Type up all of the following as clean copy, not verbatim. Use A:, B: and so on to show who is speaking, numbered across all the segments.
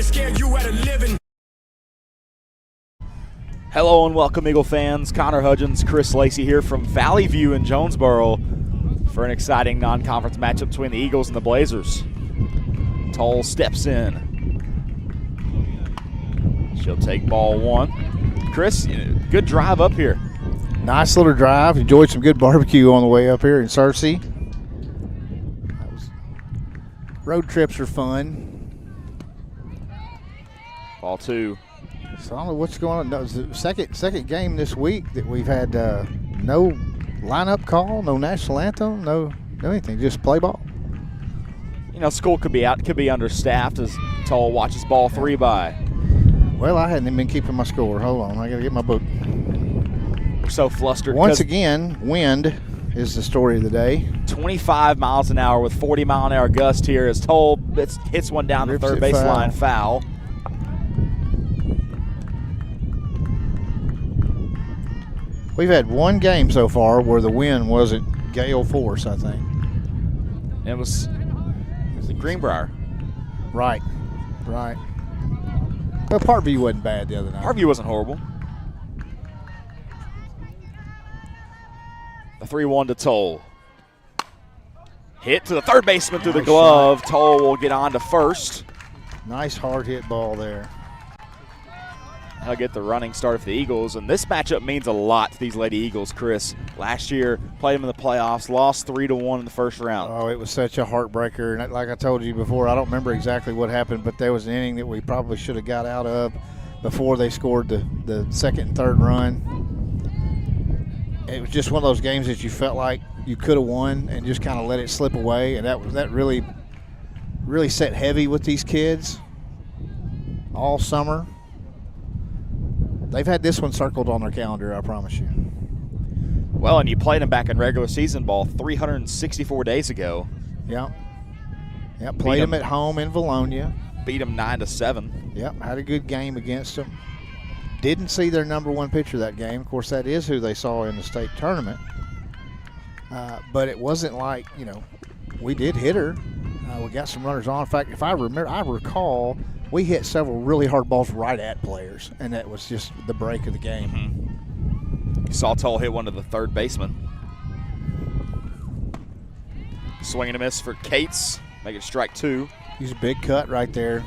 A: scare you out of living.
B: Hello and welcome, Eagle fans. Connor Hudgens, Chris Lacey here from Valley View in Jonesboro for an exciting non-conference matchup between the Eagles and the Blazers. Toll steps in. She'll take ball one. Chris, good drive up here.
C: Nice little drive. Enjoyed some good barbecue on the way up here in Searcy. Road trips are fun.
B: Ball two.
C: So I don't know what's going on. No, it's the second game this week that we've had no lineup call, no national anthem, no anything. Just play ball.
B: You know, school could be understaffed as Toll watches ball three by.
C: Well, I hadn't even been keeping my score. Hold on, I got to get my book.
B: We're so flustered.
C: Once again, wind is the story of the day.
B: 25 miles an hour with 40-mile-an-hour gust here as Toll hits one down the third baseline foul.
C: We've had one game so far where the wind wasn't gale force, I think.
B: It was Greenbrier.
C: Right. Well, Parkview wasn't bad the other night.
B: Parkview wasn't horrible. The 3-1 to Toll. Hit to the third baseman through the glove. Shot. Toll will get on to first.
C: Nice hard hit ball there.
B: I'll get the running start for the Eagles, and this matchup means a lot to these Lady Eagles, Chris. Last year, played them in the playoffs, lost 3-1 in the first round.
C: Oh, it was such a heartbreaker. And like I told you before, I don't remember exactly what happened, but there was an inning that we probably should have got out of before they scored the second and third run. It was just one of those games that you felt like you could have won and just kind of let it slip away, and that really set heavy with these kids all summer. They've had this one circled on their calendar, I promise you.
B: Well, and you played them back in regular season ball 364 days ago.
C: Yeah. Played them at home in Vilonia.
B: Beat them 9-7.
C: Yep, had a good game against them. Didn't see their number one pitcher that game. Of course, that is who they saw in the state tournament. But it wasn't like, we did hit her. We got some runners on. In fact, if I recall, we hit several really hard balls right at players, and that was just the break of the game.
B: Mm-hmm. You saw Toll hit one to the third baseman. Swing and a miss for Cates. Make it strike two.
C: He's a big cut right there.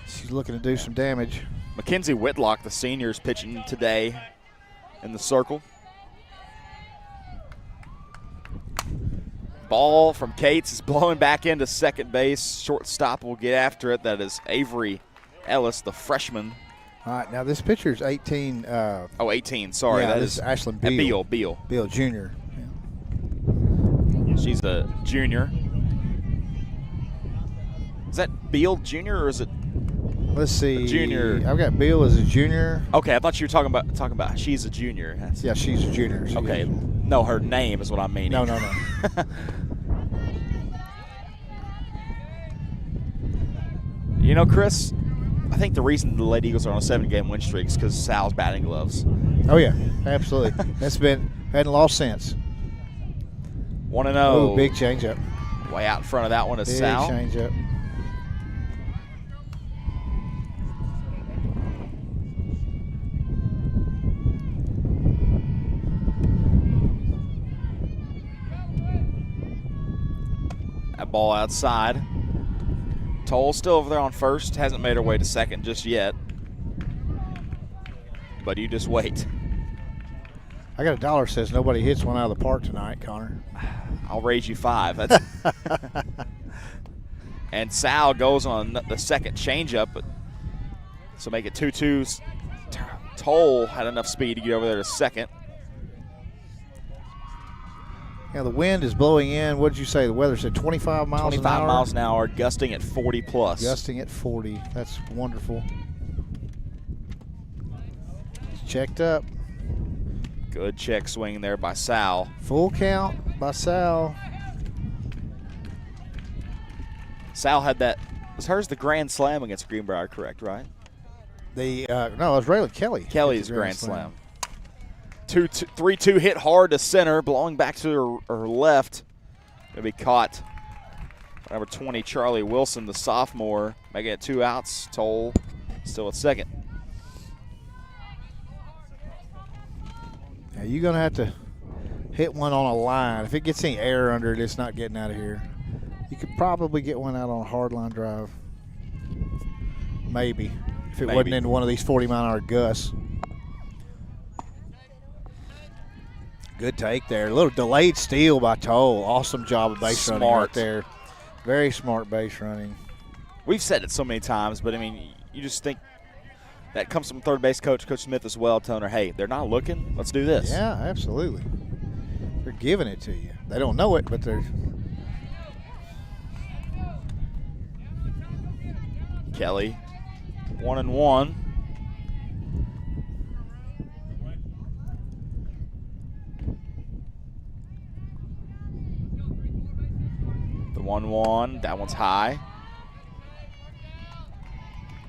C: She's looking to do some damage.
B: Mackenzie Whitlock, the senior, is pitching today in the circle. Ball from Cates is blowing back into second base. Shortstop will get after it. That is Avery Ellis, the freshman.
C: All right, now this pitcher's 18.
B: 18, sorry.
C: Yeah,
B: that is
C: Ashlyn Beal.
B: Beal
C: Jr.
B: Yeah. She's the junior. Is that Beal Jr. or is it?
C: Let's see.
B: Junior.
C: I've got Beal as a junior.
B: Okay, I thought you were talking about she's a junior.
C: Yeah, she's a junior.
B: Okay. No, her name is what I'm meaning.
C: No.
B: Chris, I think the reason the Lady Eagles are on a 7-game win streak is because Sal's batting gloves.
C: Oh, yeah, absolutely. Hadn't lost since.
B: 1-0.
C: Oh, big changeup.
B: Way out in front of that one is
C: big
B: Sal.
C: Big changeup.
B: That ball outside. Toll still over there on first. Hasn't made her way to second just yet. But you just wait.
C: I got $1 says nobody hits one out of the park tonight, Connor.
B: I'll raise you 5. That's and Sal goes on the second changeup. So make it 2-2. Toll had enough speed to get over there to second.
C: Yeah, the wind is blowing in. What did you say? The weather said 25 miles an hour?
B: 25 miles an hour, gusting at 40 plus.
C: Gusting at 40. That's wonderful. It's checked up.
B: Good check swing there by Sal.
C: Full count by Sal.
B: Sal had that. Was hers the grand slam against Greenbrier, correct, right?
C: No, it was Raylan Kelly.
B: Kelly's grand slam. 3-2 hit hard to center, blowing back to her left. Going to be caught Number 20, Charlie Wilson, the sophomore, making it 2 outs. Toll still at second.
C: Now you're going to have to hit one on a line. If it gets any air under it, it's not getting out of here. You could probably get one out on a hard line drive. Maybe. If it wasn't into one of these 40-mile-an-hour gusts. Good take there. A little delayed steal by Toll. Awesome job of base running right there. Very smart base running.
B: We've said it so many times, but, I mean, you just think that comes from third base coach, Coach Smith as well, telling her, hey, they're not looking. Let's do this.
C: Yeah, absolutely. They're giving it to you. They don't know it, but they're.
B: Kelly, 1-1. The 1-1, that one's high.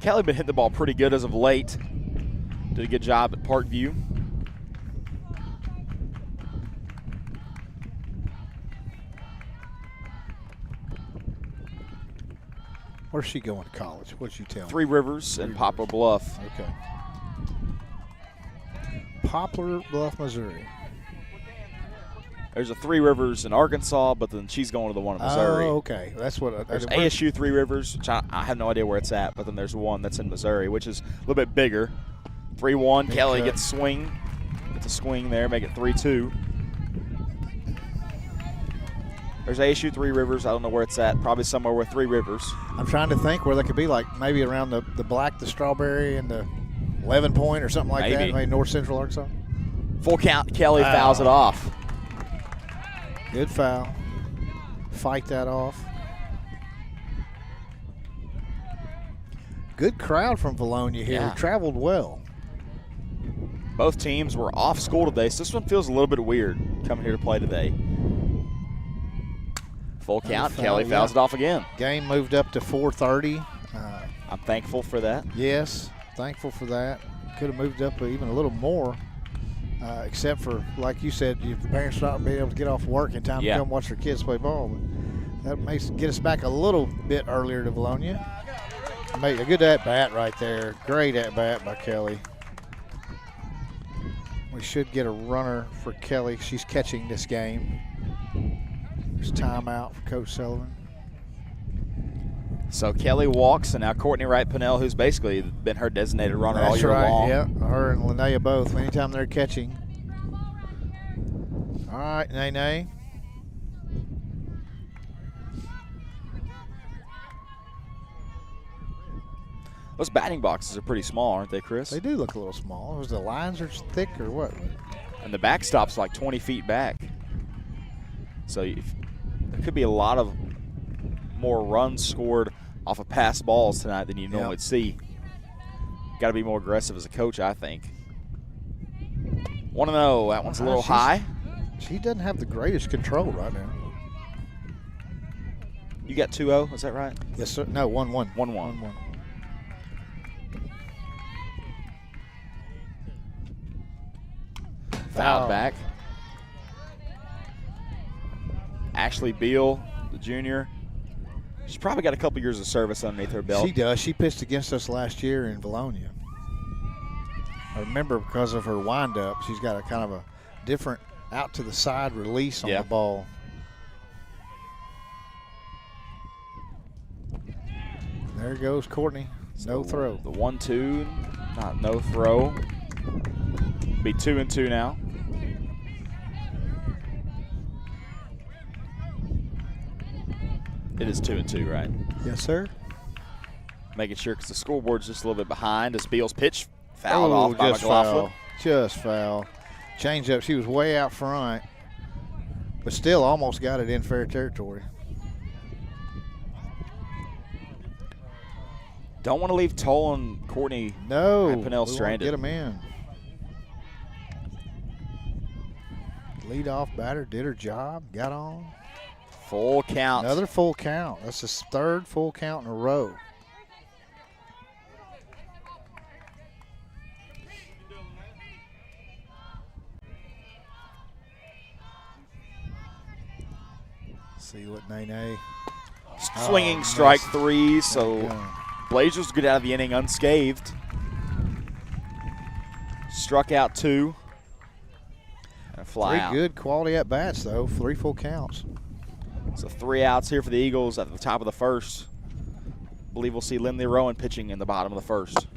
B: Kelly been hitting the ball pretty good as of late. Did a good job at Parkview.
C: Where's she going to college? What'd you tell me?
B: Three Rivers and Poplar Bluff.
C: Okay. Poplar Bluff, Missouri.
B: There's a Three Rivers in Arkansas, but then she's going to the one in Missouri.
C: Oh, okay. That's what.
B: There's ASU Three Rivers, which I have no idea where it's at, but then there's one that's in Missouri, which is a little bit bigger. 3-1. Kelly gets a swing there, make it 3-2. There's ASU Three Rivers. I don't know where it's at. Probably somewhere with Three Rivers.
C: I'm trying to think where they could be, like maybe around the Black, the Strawberry, and the 11 Point or something like that. Maybe North Central Arkansas.
B: Full count. Kelly fouls it off.
C: Good foul. Fight that off. Good crowd from Vilonia here.
B: Yeah.
C: Traveled well.
B: Both teams were off school today, so this one feels a little bit weird coming here to play today. Full count. Kelly fouls it off again.
C: Game moved up to 4:30.
B: I'm thankful for that.
C: Yes, thankful for that. Could have moved up even a little more. Except for, like you said, your parents not being able to get off work in time to come watch their kids play ball. But that may get us back a little bit earlier to Vilonia. Made a good at-bat right there. Great at-bat by Kelly. We should get a runner for Kelly. She's catching this game. There's timeout for Coach Sullivan.
B: So Kelly walks, and now Courtney Wright-Pennell, who's basically been her designated runner all year long.
C: Yeah, her and Linnea both. Anytime they're catching. All right, Nene.
B: Those batting boxes are pretty small, aren't they, Chris?
C: They do look a little small. Was the lines are thick or what?
B: And the backstop's like 20 feet back. So there could be a lot of more runs scored off of pass balls tonight than you normally see. Got to be more aggressive as a coach, I think. 1-0. That one's a little high.
C: She doesn't have the greatest control right now.
B: You got 2-0, is that right?
C: Yes, sir. No, 1-1.
B: 1-1. Fouled back. Ashley Beal, the junior. She's probably got a couple years of service underneath her belt.
C: She does. She pitched against us last year in Vilonia. I remember because of her windup, she's got a kind of a different out to the side release on the ball. There goes Courtney. No throw.
B: The 1-2, not no throw. Be 2-2 now. It is 2-2, right?
C: Yes, sir.
B: Making sure because the scoreboard's just a little bit behind as Beal's pitch fouled off by McLaughlin.
C: Just foul. Change up. She was way out front, but still almost got it in fair territory.
B: Don't want to leave Toll and Courtney Pennell stranded.
C: Get them in. Leadoff batter did her job. Got on.
B: Full count.
C: Another full count. That's his third full count in a row. See what Nene.
B: Swinging strike 3, so Blazers get out of the inning unscathed. Struck out 2. And a fly out.
C: 3 good quality at-bats, though. 3 full counts.
B: So 3 outs here for the Eagles at the top of the first. I believe we'll see Lindley Rowan pitching in the bottom of the first.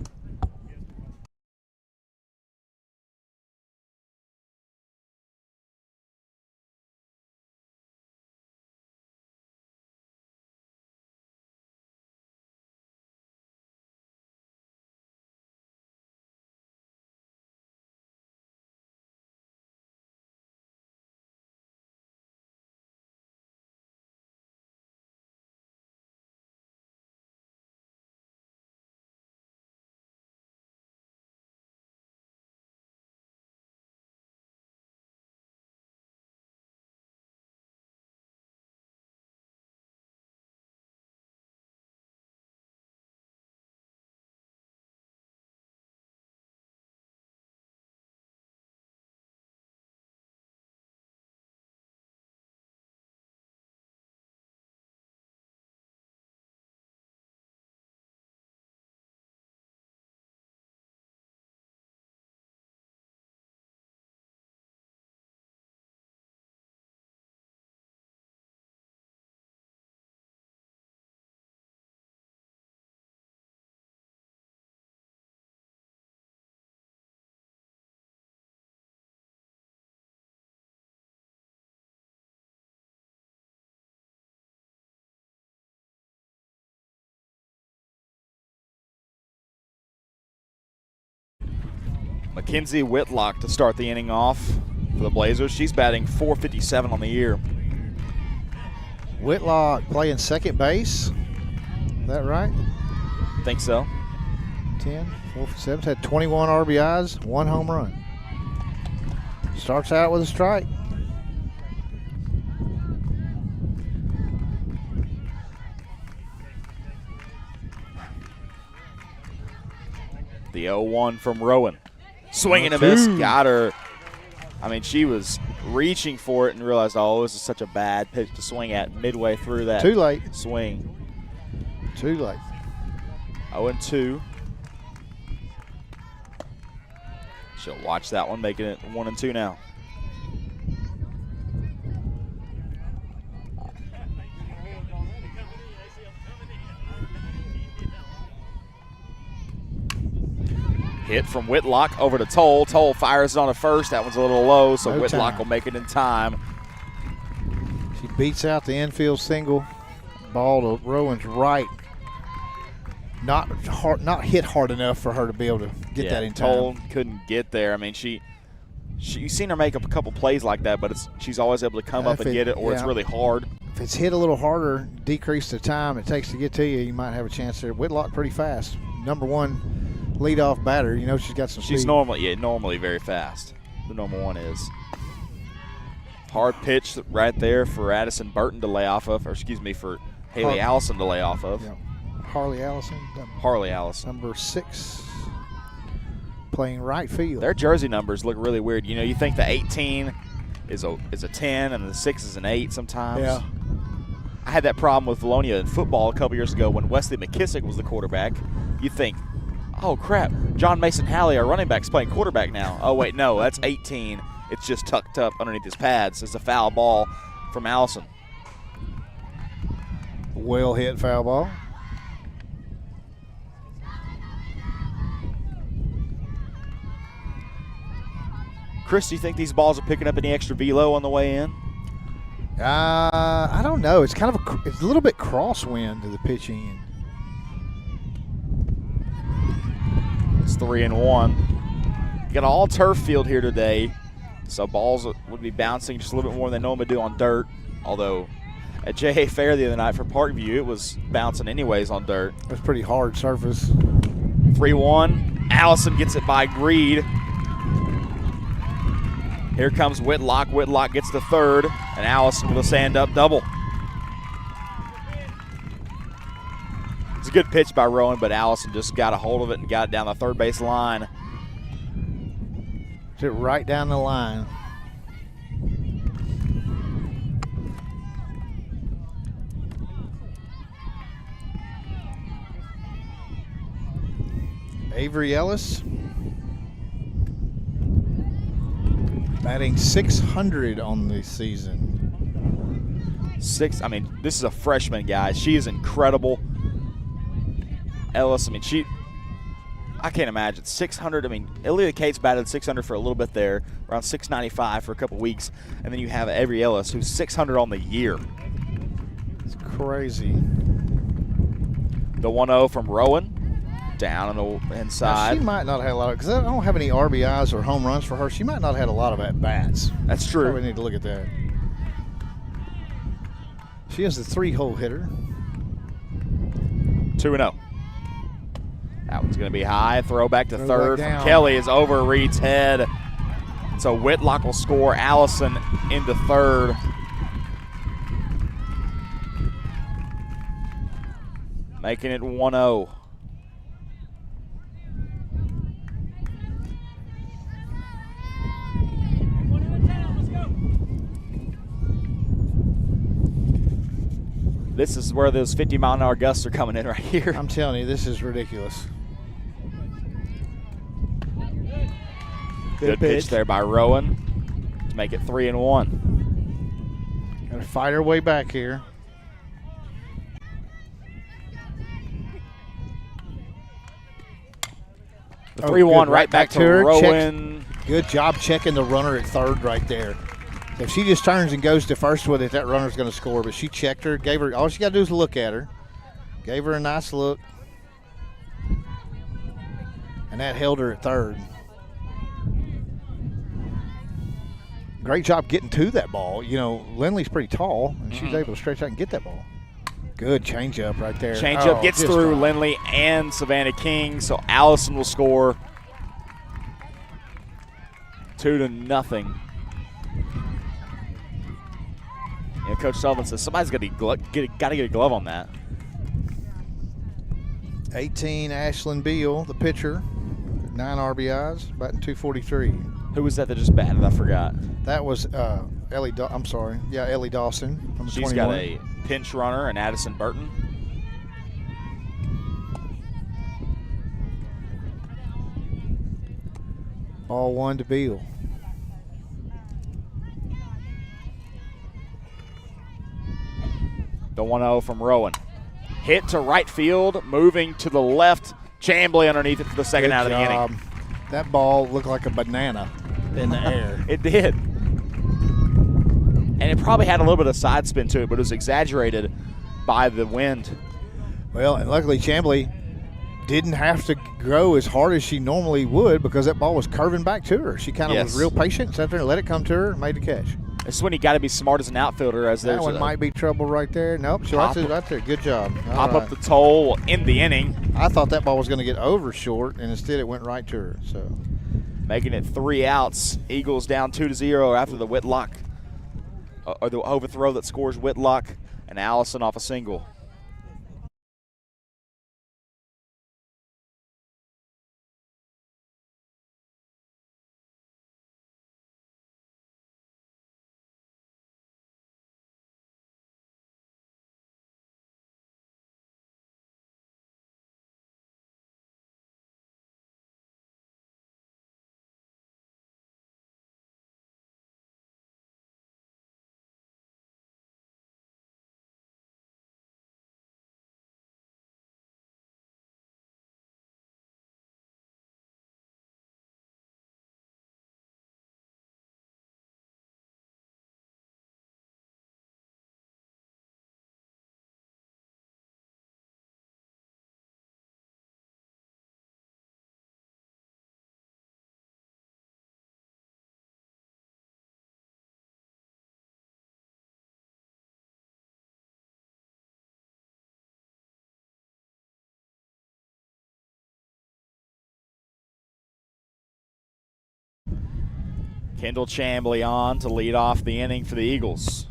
B: Mackenzie Whitlock to start the inning off for the Blazers. She's batting .457 on the year.
C: Whitlock playing second base. Is that right?
B: Think so.
C: 10, 4 for 7. Had 21 RBIs, 1 home run. Starts out with a strike.
B: The 0-1 from Rowan. Swing and a miss. Got her. I mean, she was reaching for it and realized, oh, this is such a bad pitch to swing at midway through that
C: Too late.
B: swing.
C: Too late.
B: 0-2. She'll watch that one, making it 1-2 now. Hit from Whitlock over to Toll. Toll fires it on the first. That one's a little low, so
C: No
B: Whitlock
C: time.
B: will make it in time.
C: She beats out the infield single. Ball to Rowan's right. Not hit hard enough for her to be able to get that in time.
B: Toll couldn't get there. I mean, you've seen her make up a couple plays like that, but she's always able to come up and get it, or it's really hard.
C: If it's hit a little harder, decrease the time it takes to get to you, you might have a chance there. Whitlock pretty fast. Number 1 leadoff batter. You know she's got some
B: She's
C: speed.
B: normally very fast. The number 1 is. Hard pitch right there for Addison Burton to lay off of, or excuse me, for Haley Allison to lay off of.
C: Yeah. Harley Allison.
B: Harley Allison.
C: Number 6, playing right field.
B: Their jersey numbers look really weird. You know, you think the 18 is a 10 and the 6 is an 8 sometimes.
C: Yeah.
B: I had that problem with Vilonia in football a couple years ago when Wesley McKissick was the quarterback. You think, oh, crap, John Mason Halley, our running back's playing quarterback now. Oh, wait, no, that's 18. It's just tucked up underneath his pads. It's a foul ball from Allison.
C: Well hit foul ball.
B: Chris, do you think these balls are picking up any extra velo on the way in?
C: I don't know. It's kind of it's a little bit crosswind to the pitching.
B: It's 3-1. You got an all turf field here today, so balls would be bouncing just a little bit more than they normally do on dirt. Although at JA Fair the other night for Parkview, it was bouncing anyways on dirt.
C: It's pretty hard surface.
B: 3-1. Allison gets it by Greed. Here comes Whitlock. Whitlock gets the third, and Allison with a stand-up double. It's a good pitch by Rowan, but Allison just got a hold of it and got it down the third base line.
C: Hit right down the line. Avery Ellis. Batting .600 on the season.
B: This is a freshman, guys. She is incredible. Ellis, I can't imagine. 600, Aaliyah Cates batted 600 for a little bit there, around 695 for a couple weeks. And then you have Avery Ellis, who's 600 on the year.
C: It's crazy.
B: The 1-0 from Rowan, down on the inside.
C: Now, she might not have a lot of, because I don't have any RBIs or home runs for her. She might not have had a lot of at-bats.
B: That's true.
C: We need to look at that. She is the 3-hole hitter.
B: 2-0. That one's going to be high. Throw back to third from
C: down.
B: Kelly is over Reed's head. So Whitlock will score. Allison into third. Making it 1-0. This is where those 50-mile-an-hour gusts are coming in right here.
C: I'm telling you, this is ridiculous.
B: Good pitch there by Rowan to make it 3-1.
C: Got to fight her way back here.
B: The 3-1 right back to
C: her.
B: Rowan.
C: Good job checking the runner at third right there. If she just turns and goes to first with it, that runner's going to score. But she checked her, gave her, all she got to do is look at her. Gave her a nice look. And that held her at third. Great job getting to that ball. You know, Lindley's pretty tall, and she's able to stretch out and get that ball. Good changeup right there.
B: Changeup gets through Lindley and Savannah King, so Allison will score 2-0. Yeah, Coach Sullivan says somebody's got to get a glove on that.
C: 18, Ashlyn Beal, the pitcher, 9 RBIs, batting .243.
B: Who was that just batted? I forgot.
C: That was Ellie. I'm sorry. Yeah, Ellie Dawson. Number
B: She's
C: 21.
B: got a pinch runner, and Addison Burton.
C: Ball 1 to Beal.
B: The 1-0 from Rowan. Hit to right field, moving to the left. Chambly underneath it for the second out of the inning.
C: That ball looked like a banana in the air.
B: It did. And it probably had a little bit of side spin to it, but it was exaggerated by the wind.
C: Well, and luckily Chambly didn't have to go as hard as she normally would because that ball was curving back to her. She kind of was real patient, sat there and let it come to her and made the catch.
B: It's when you got to be smart as an outfielder. As
C: that one might be trouble right there. Nope, she right there. Good job.
B: Pop up the toll in the inning.
C: I thought that ball was going to get over short, and instead it went right to her. So,
B: making it 3 outs. Eagles down 2-0 after the Whitlock, or the overthrow that scores Whitlock and Allison off a single. Kendall Chambly on to lead off the inning for the Eagles.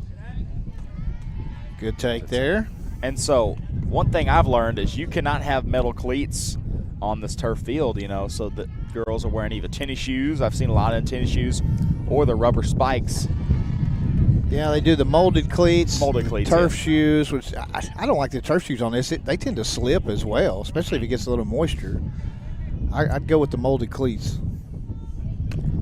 C: Good take there.
B: And so one thing I've learned is you cannot have metal cleats on this turf field, you know, so that girls are wearing either tennis shoes. I've seen a lot of tennis shoes, or the rubber spikes.
C: Yeah, they do the molded cleats, turf
B: yeah.
C: shoes, which I don't like the turf shoes on this. They tend to slip as well, especially if it gets a little moisture. I'd go with the molded cleats.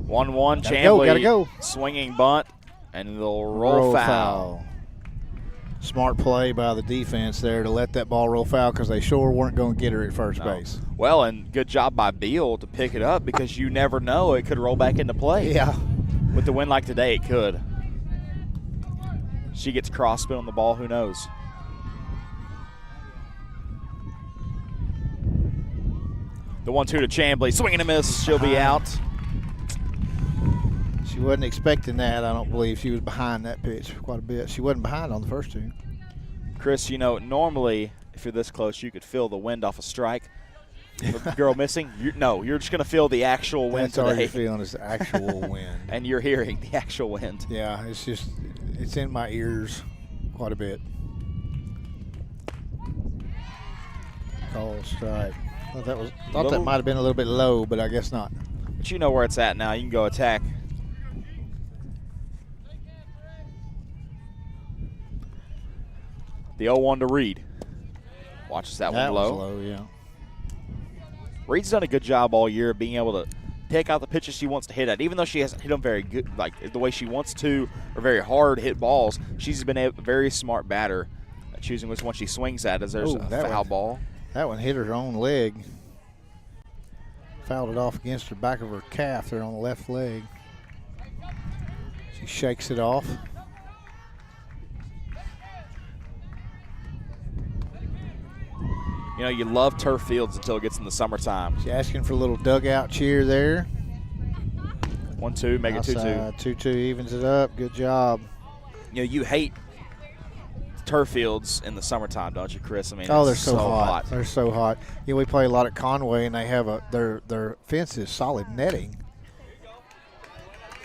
B: 1-1, Chambly.
C: Gotta go.
B: Swinging bunt, and they'll roll foul.
C: Smart play by the defense there to let that ball roll foul because they sure weren't going to get her at first base.
B: Well, and good job by Beal to pick it up because you never know. It could roll back into play.
C: Yeah.
B: With the win like today, it could. She gets cross spin on the ball. Who knows? The 1-2 to Chambly. Swing and a miss. She'll be out.
C: She wasn't expecting that, I don't believe. She was behind that pitch quite a bit. She wasn't behind on the first two.
B: Chris, you know, normally if you're this close, you could feel the wind off a strike. The girl missing, you're just going to feel the actual wind
C: today. That's all you're
B: today.
C: feeling is the actual wind.
B: And you're hearing the actual wind.
C: Yeah, it's in my ears quite a bit. Call strike. Thought that might have been a little bit low, but I guess not.
B: But you know where it's at now. You can go attack. The 0-1 to Reed. Watches that one low.
C: Was low, yeah.
B: Reed's done a good job all year of being able to pick out the pitches she wants to hit at. Even though she hasn't hit them very good, like the way she wants to, or very hard hit balls, she's been a very smart batter at choosing which one she swings at as there's a foul ball.
C: That one hit her own leg. Fouled it off against the back of her calf there on the left leg. She shakes it off.
B: You know, you love turf fields until it gets in the summertime.
C: She's asking for a little dugout cheer there.
B: 1-2, make it 2-2.
C: 2-2 evens it up. Good job.
B: You know, you hate turf fields in the summertime, don't you, Chris? I mean,
C: they're so hot. They're so hot. You know, we play a lot at Conway, and they have their fence is solid netting.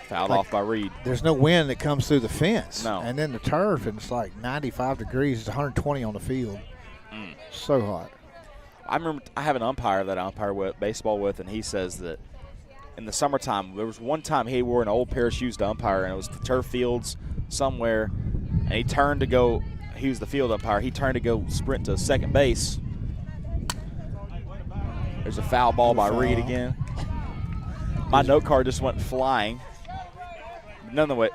B: Fouled off by Reed.
C: There's no wind that comes through the fence.
B: No.
C: And then the turf, and it's like 95 degrees. It's 120 on the field. So hot.
B: I remember I have an umpire that I umpire with baseball with, and he says that in the summertime, there was one time he wore an old pair of shoes to umpire, and it was the turf fields somewhere, and he turned to go. He was the field umpire. He turned to go sprint to second base. There's a foul ball by Reed again. My note card just went flying.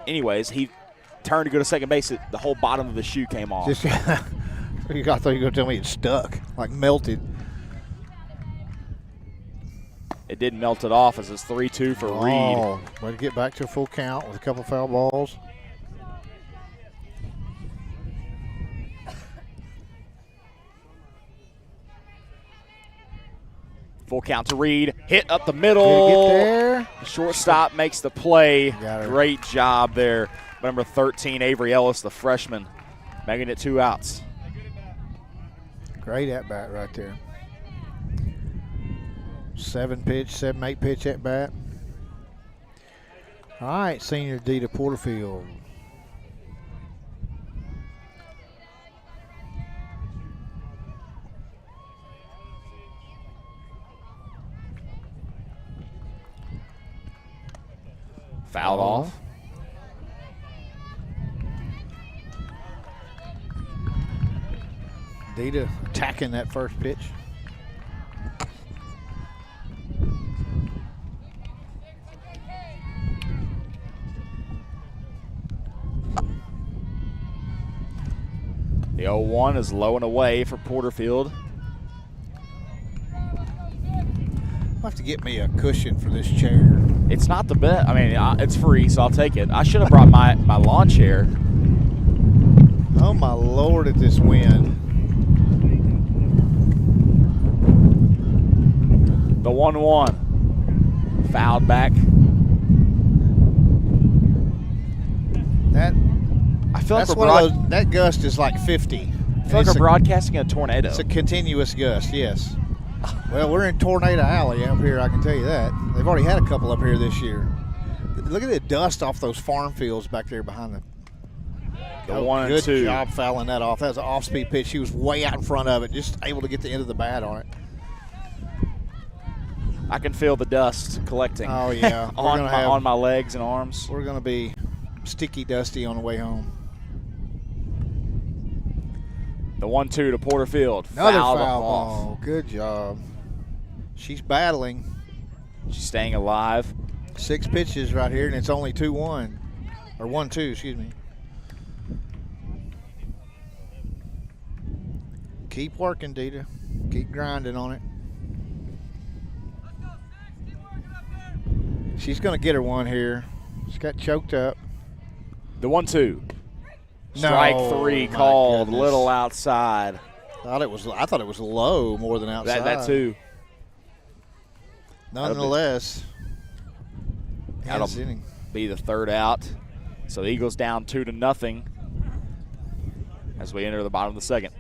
B: Anyways, he turned to go to second base. The whole bottom of the shoe came off.
C: I thought you were going to tell me it stuck, like melted.
B: It did melt it off as it's 3-2 for Reed.
C: Way to get back to a full count with a couple foul balls.
B: Full count to Reed. Hit up the middle.
C: Get there.
B: The shortstop makes the play.
C: Got
B: Great job there. Number 13, Avery Ellis, the freshman, making it 2 outs.
C: Great at bat right there. 7-8 pitch at bat. All right, senior D to Porterfield.
B: Fouled off.
C: Dita attacking that first pitch.
B: The 0-1 is low and away for Porterfield.
C: I'll have to get me a cushion for this chair.
B: It's not the best. I mean, it's free, so I'll take it. I should have brought my lawn chair.
C: Oh, my Lord, at this wind.
B: The 1-1. Fouled back. I feel like
C: that gust is like 50.
B: I feel like we're broadcasting a tornado.
C: It's a continuous gust, yes. Well, we're in Tornado Alley up here, I can tell you that. They've already had a couple up here this year. Look at the dust off those farm fields back there behind
B: the 1 and 2.
C: Good job fouling that off. That was an off-speed pitch. She was way out in front of it, just able to get the end of the bat on it.
B: I can feel the dust collecting.
C: Oh, yeah.
B: on my legs and arms.
C: We're going to be sticky dusty on the way home.
B: The 1-2 to Porterfield.
C: Another
B: Fouled
C: foul
B: off.
C: ball. Good job. She's battling.
B: She's staying alive.
C: 6 pitches right here, and it's only 2-1. Or 1-2, excuse me. Keep working, Dita. Keep grinding on it. She's going to get her one here. She got choked up.
B: The 1-2. Strike 3 called.
C: Goodness.
B: Little outside.
C: I thought it was low more than outside.
B: That too.
C: Nonetheless,
B: that'll be the 3rd out. So the Eagles down 2-0 as we enter the bottom of the 2nd.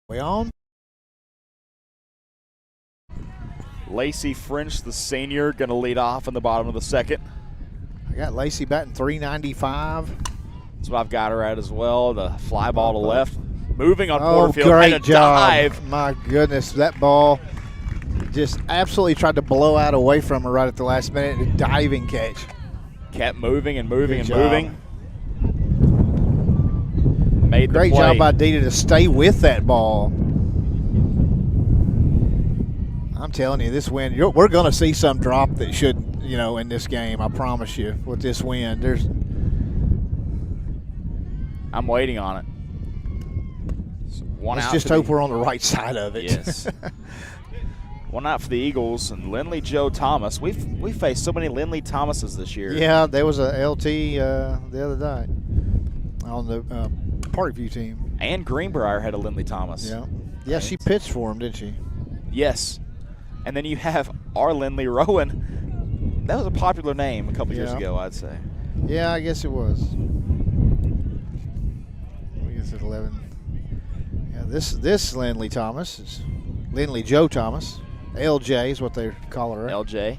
C: We on?
B: Lacey French, the senior, going to lead off in the bottom of the 2nd.
C: I got Lacey batting .395.
B: That's what I've got her at as well. The fly ball to left. Moving on
C: Oh,
B: Porterfield.
C: great
B: And a
C: job.
B: dive.
C: My goodness, that ball just absolutely tried to blow out away from her right at the last minute. A diving catch.
B: Kept moving and moving
C: Good
B: and
C: job.
B: moving. Made the
C: Great
B: play.
C: job by Dita to stay with that ball. I'm telling you, this win, we're going to see some drop that shouldn't, in this game. I promise you, with this win.
B: I'm waiting on it.
C: Let's just hope we're on the right side of it.
B: Yes. One out for the Eagles and Lindley Joe Thomas. We faced so many Lindley Thomases this year.
C: Yeah, there was a LT the other day on the Parkview team.
B: And Greenbrier had a Lindley Thomas.
C: Yeah, she pitched for him, didn't she?
B: Yes. And then you have our Lindley Rowan. That was a popular name a couple years ago, I'd say.
C: Yeah, I guess it was. I guess it's 11. Yeah, this Lindley Thomas is Lindley Joe Thomas. LJ is what they call her.
B: LJ.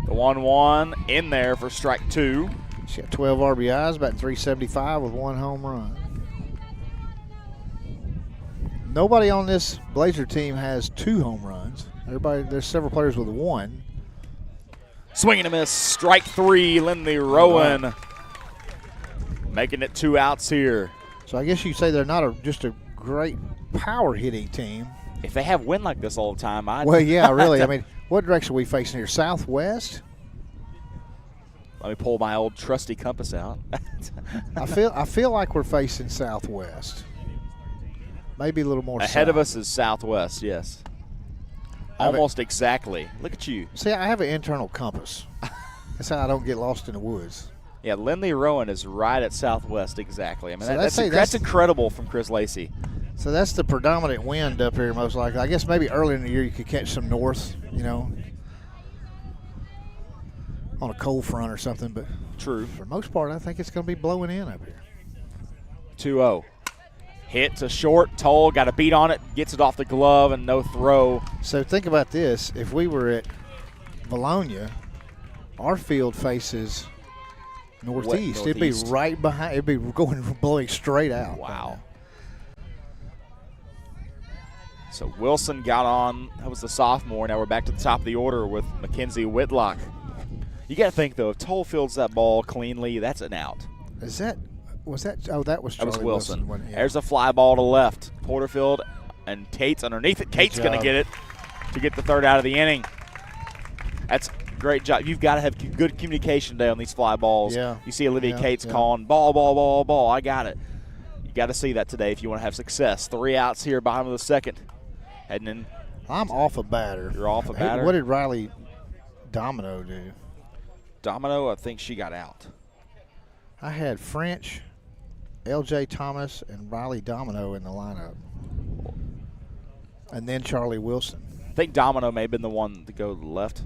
B: The 1-1 in there for strike 2.
C: She got 12 RBIs, batting .375 with 1 home run. Nobody on this Blazer team has 2 home runs. There's several players with 1.
B: Swing and a miss. Strike 3, Lindley Rowan. Making it 2 outs here.
C: So I guess you say they're not just a great power hitting team.
B: If they have wind like this all the time,
C: Well, yeah, really. I mean, what direction are we facing here? Southwest?
B: Let me pull my old trusty compass out.
C: I feel like we're facing southwest. Maybe a little more
B: Ahead
C: south.
B: of us is southwest, yes. Almost exactly. Look at you.
C: See, I have an internal compass. That's how I don't get lost in the woods.
B: Yeah, Lindley Rowan is right at southwest exactly. I mean,
C: So
B: that's incredible from Chris Lacey.
C: So that's the predominant wind up here most likely. I guess maybe earlier in the year you could catch some north, on a cold front or something. But
B: true.
C: For the most part, I think it's going to be blowing in up here.
B: 2-0. Hit to short. Toll got a beat on it. Gets it off the glove and no throw.
C: So think about this. If we were at Vilonia, our field faces northeast. It'd be right behind. It'd be blowing straight out.
B: Wow. So Wilson got on. That was the sophomore. Now we're back to the top of the order with Mackenzie Whitlock. You got to think, though, if Toll fields that ball cleanly, that's an out.
C: Was that oh, that was Charlie
B: Wilson.
C: Yeah.
B: There's a fly ball to left. Porterfield and Tate's underneath it. Tate's going to get it to get the third out of the inning. That's a great job. You've got to have good communication today on these fly balls.
C: Yeah.
B: You see Olivia Cates calling ball. I got it. You got to see that today if you want to have success. 3 outs here, bottom of the second. Heading in.
C: I'm off a batter.
B: You're off a batter?
C: What did Riley Domino do?
B: Domino, I think she got out.
C: I had French, L.J. Thomas, and Riley Domino in the lineup. And then Charlie Wilson.
B: I think Domino may have been the one to go to the left.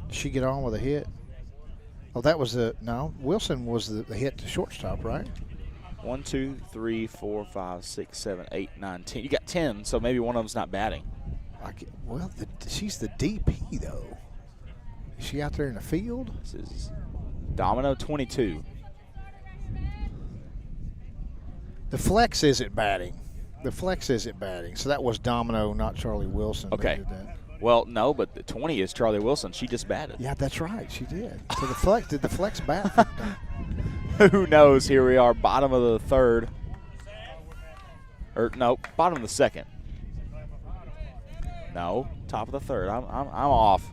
C: Did she get on with a hit? Oh, that was no. Wilson was the hit to shortstop, right?
B: 1, 2, 3, 4, 5, 6, 7, 8, 9, 10. You got 10, so maybe one of them's not batting.
C: Well, she's the DP, though. Is she out there in the field?
B: This is Domino 22.
C: The flex isn't batting. So that was Domino, not Charlie Wilson.
B: Okay.
C: That did that.
B: Well, no, but the 20 is Charlie Wilson. She just batted.
C: Yeah, that's right. She did. So the flex did the flex bat?
B: Who knows? Here we are, bottom of the third. Or no, bottom of the second. No, top of the third. I'm off.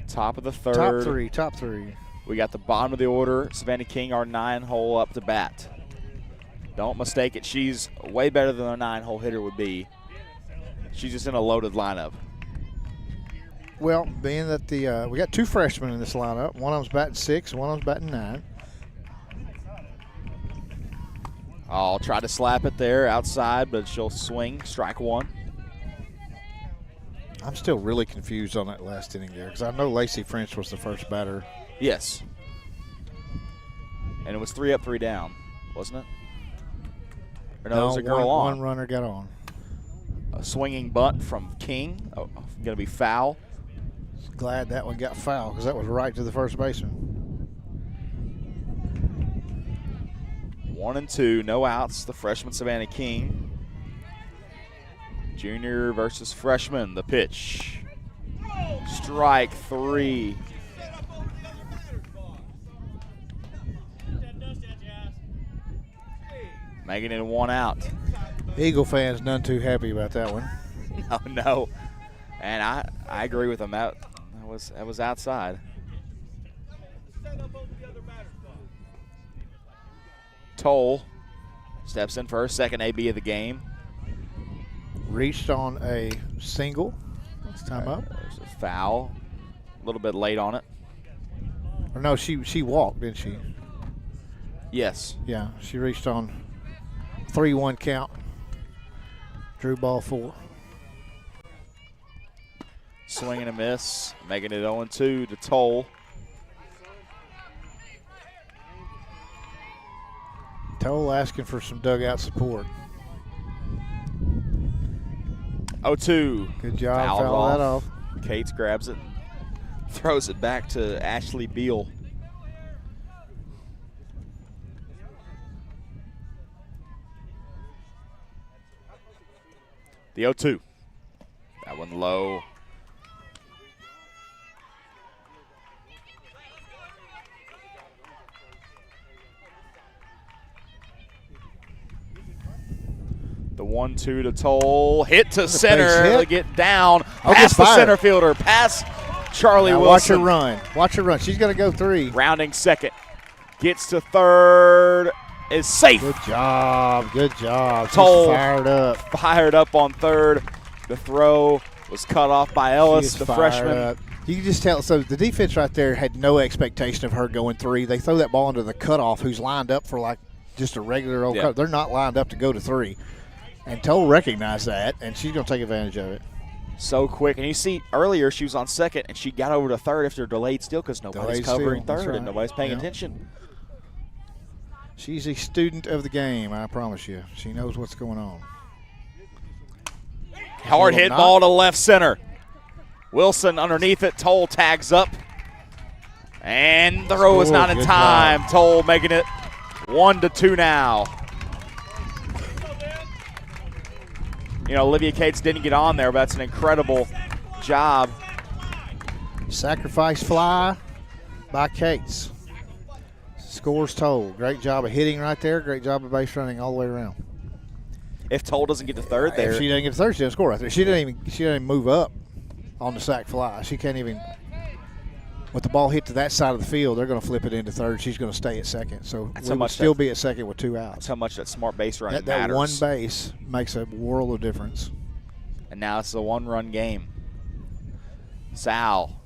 B: Top of the third.
C: Top three.
B: We got the bottom of the order. Savannah King, our 9-hole up to bat. Don't mistake it. She's way better than a 9-hole hitter would be. She's just in a loaded lineup.
C: Well, being that we got 2 freshmen in this lineup. One of them's batting 6, one of them's batting 9.
B: I'll try to slap it there outside, but she'll swing. Strike 1.
C: I'm still really confused on that last inning there because I know Lacey French was the first batter.
B: Yes. And it was 3 up, 3 down, wasn't it? Or no, it was a girl on.
C: One runner got on.
B: A swinging bunt from King. Oh, going to be foul.
C: Glad that one got foul because that was right to the first baseman.
B: 1 and 2, no outs. The freshman Savannah King. Junior versus freshman. The pitch. Strike 3. Making it 1 out.
C: Eagle fans none too happy about that one.
B: No. And I agree with them. That was outside. Toll steps in for her second AB of the game.
C: Reached on a single. That's time up.
B: There's a foul. A little bit late on it.
C: Or no, she walked, didn't she?
B: Yes.
C: Yeah, she reached on 3-1 count. Drew ball 4.
B: Swing and a miss, making it 0-2 to Toll.
C: Toll asking for some dugout support.
B: 0-2.
C: Good job,
B: Fouled
C: foul that off.
B: Cates grabs it, throws it back to Ashley Beal. The 0-2. That one low. The 1-2 to Toll. Hit to center.
C: Hit.
B: To get down.
C: I'll
B: Past
C: get
B: the
C: fired.
B: center fielder. Past Charlie
C: Now
B: Wilson.
C: watch her run. Watch her run. She's going to go 3.
B: Rounding second. Gets to third. Is safe.
C: Good job. Good job. She's
B: Toll
C: fired up.
B: Fired up on third. The throw was cut off by Ellis, the freshman.
C: Up. You can just tell. So the defense right there had no expectation of her going 3. They throw that ball into the cutoff, who's lined up for like just a regular old cut. They're not lined up to go to 3. And Toll recognized that, and she's going to take advantage of it.
B: So quick. And you see earlier she was on second, and she got over to third after delayed steal because nobody's covering third and nobody's paying attention.
C: She's a student of the game, I promise you. She knows what's going on.
B: Hard hit ball to left center. Wilson underneath it. Toll tags up. And the throw is not in time. Toll making it 1-2 now. You know, Olivia Cates didn't get on there, but that's an incredible job
C: Sacrifice fly by Cates. Scores Toll. Great job of hitting right there. Great job of base running all the way around.
B: If Toll doesn't get to third there.
C: If she doesn't get to third, she doesn't score right there. She doesn't even move up on the sack fly. She can't even. With the ball hit to that side of the field, they're going to flip it into third. She's going to stay at second. So we would still be at second with 2 outs.
B: That's how much that smart base running
C: that
B: matters.
C: One base makes a world of difference.
B: And now it's a 1-run game. Sal.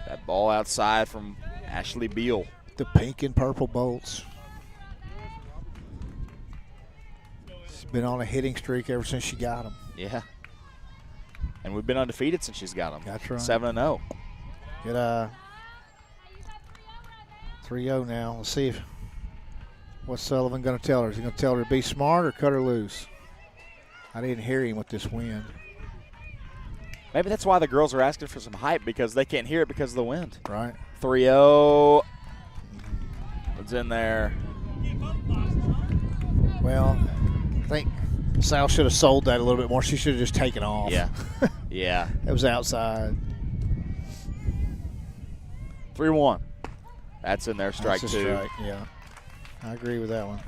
B: That ball outside from Ashley Beal.
C: The pink and purple bolts. She's been on a hitting streak ever since she got them.
B: Yeah. And we've been undefeated since she's got them.
C: That's right.
B: 7-0.
C: Good 3-0 now. Let's see what's Sullivan going to tell her. Is he going to tell her to be smart or cut her loose? I didn't hear him with this wind.
B: Maybe that's why the girls are asking for some hype, because they can't hear it because of the wind.
C: Right.
B: 3-0. It's in there.
C: Well, I think Sal should have sold that a little bit more. She should have just taken off.
B: Yeah. Yeah.
C: It was outside.
B: 3-1. That's in there, strike
C: That's a
B: 2.
C: Strike, yeah. I agree with that one.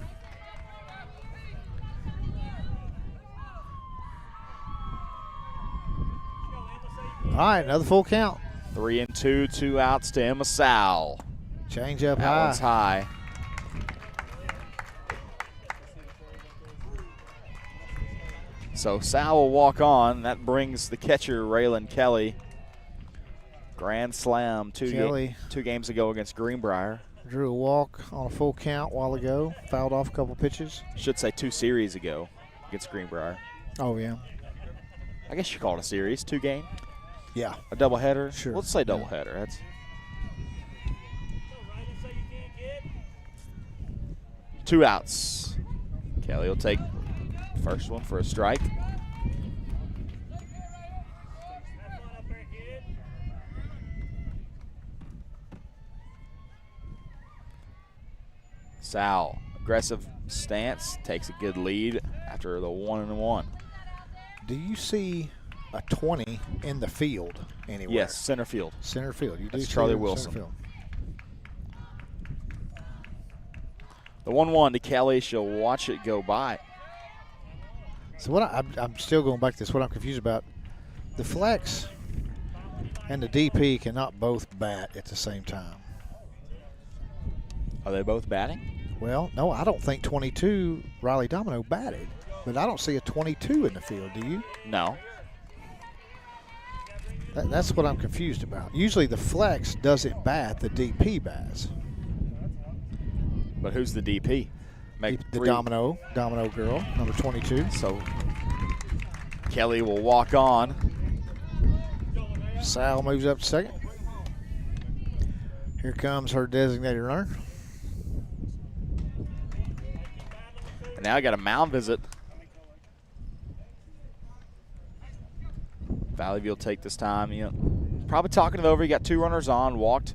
C: All right, another full count.
B: 3-2, 2 outs to Emma Sal.
C: Change up
B: That
C: high.
B: one's high. So Sal will walk on. That brings the catcher, Raylan Kelly. Grand slam two games ago against Greenbrier.
C: Drew a walk on a full count a while ago. Fouled off a couple pitches.
B: Should say 2 series ago against Greenbrier.
C: Oh, yeah.
B: I guess you call it a series, 2 game.
C: Yeah.
B: A doubleheader?
C: Sure.
B: Let's say doubleheader. That's 2 outs. Kelly will take first one for a strike. Sal, aggressive stance, takes a good lead after the 1-1.
C: Do you see a 20 in the field anywhere?
B: Yes, center field.
C: Center field. You do
B: That's
C: see
B: Charlie
C: it in
B: Wilson.
C: center field.
B: The 1-1 to Kelly. She'll watch it go by.
C: So what I'm still going back to this. What I'm confused about, the flex and the DP cannot both bat at the same time.
B: Are they both batting?
C: Well, no, I don't think 22 Riley Domino batted, but I don't see a 22 in the field. Do you?
B: No.
C: That's what I'm confused about. Usually the flex doesn't bat, the DP bats.
B: But who's the DP?
C: The domino girl, number 22.
B: So Kelly will walk on.
C: Sal moves up to second. Here comes her designated runner.
B: And now I got a mound visit. Valley View will take this time. You know, probably talking it over. You got 2 runners on, walked.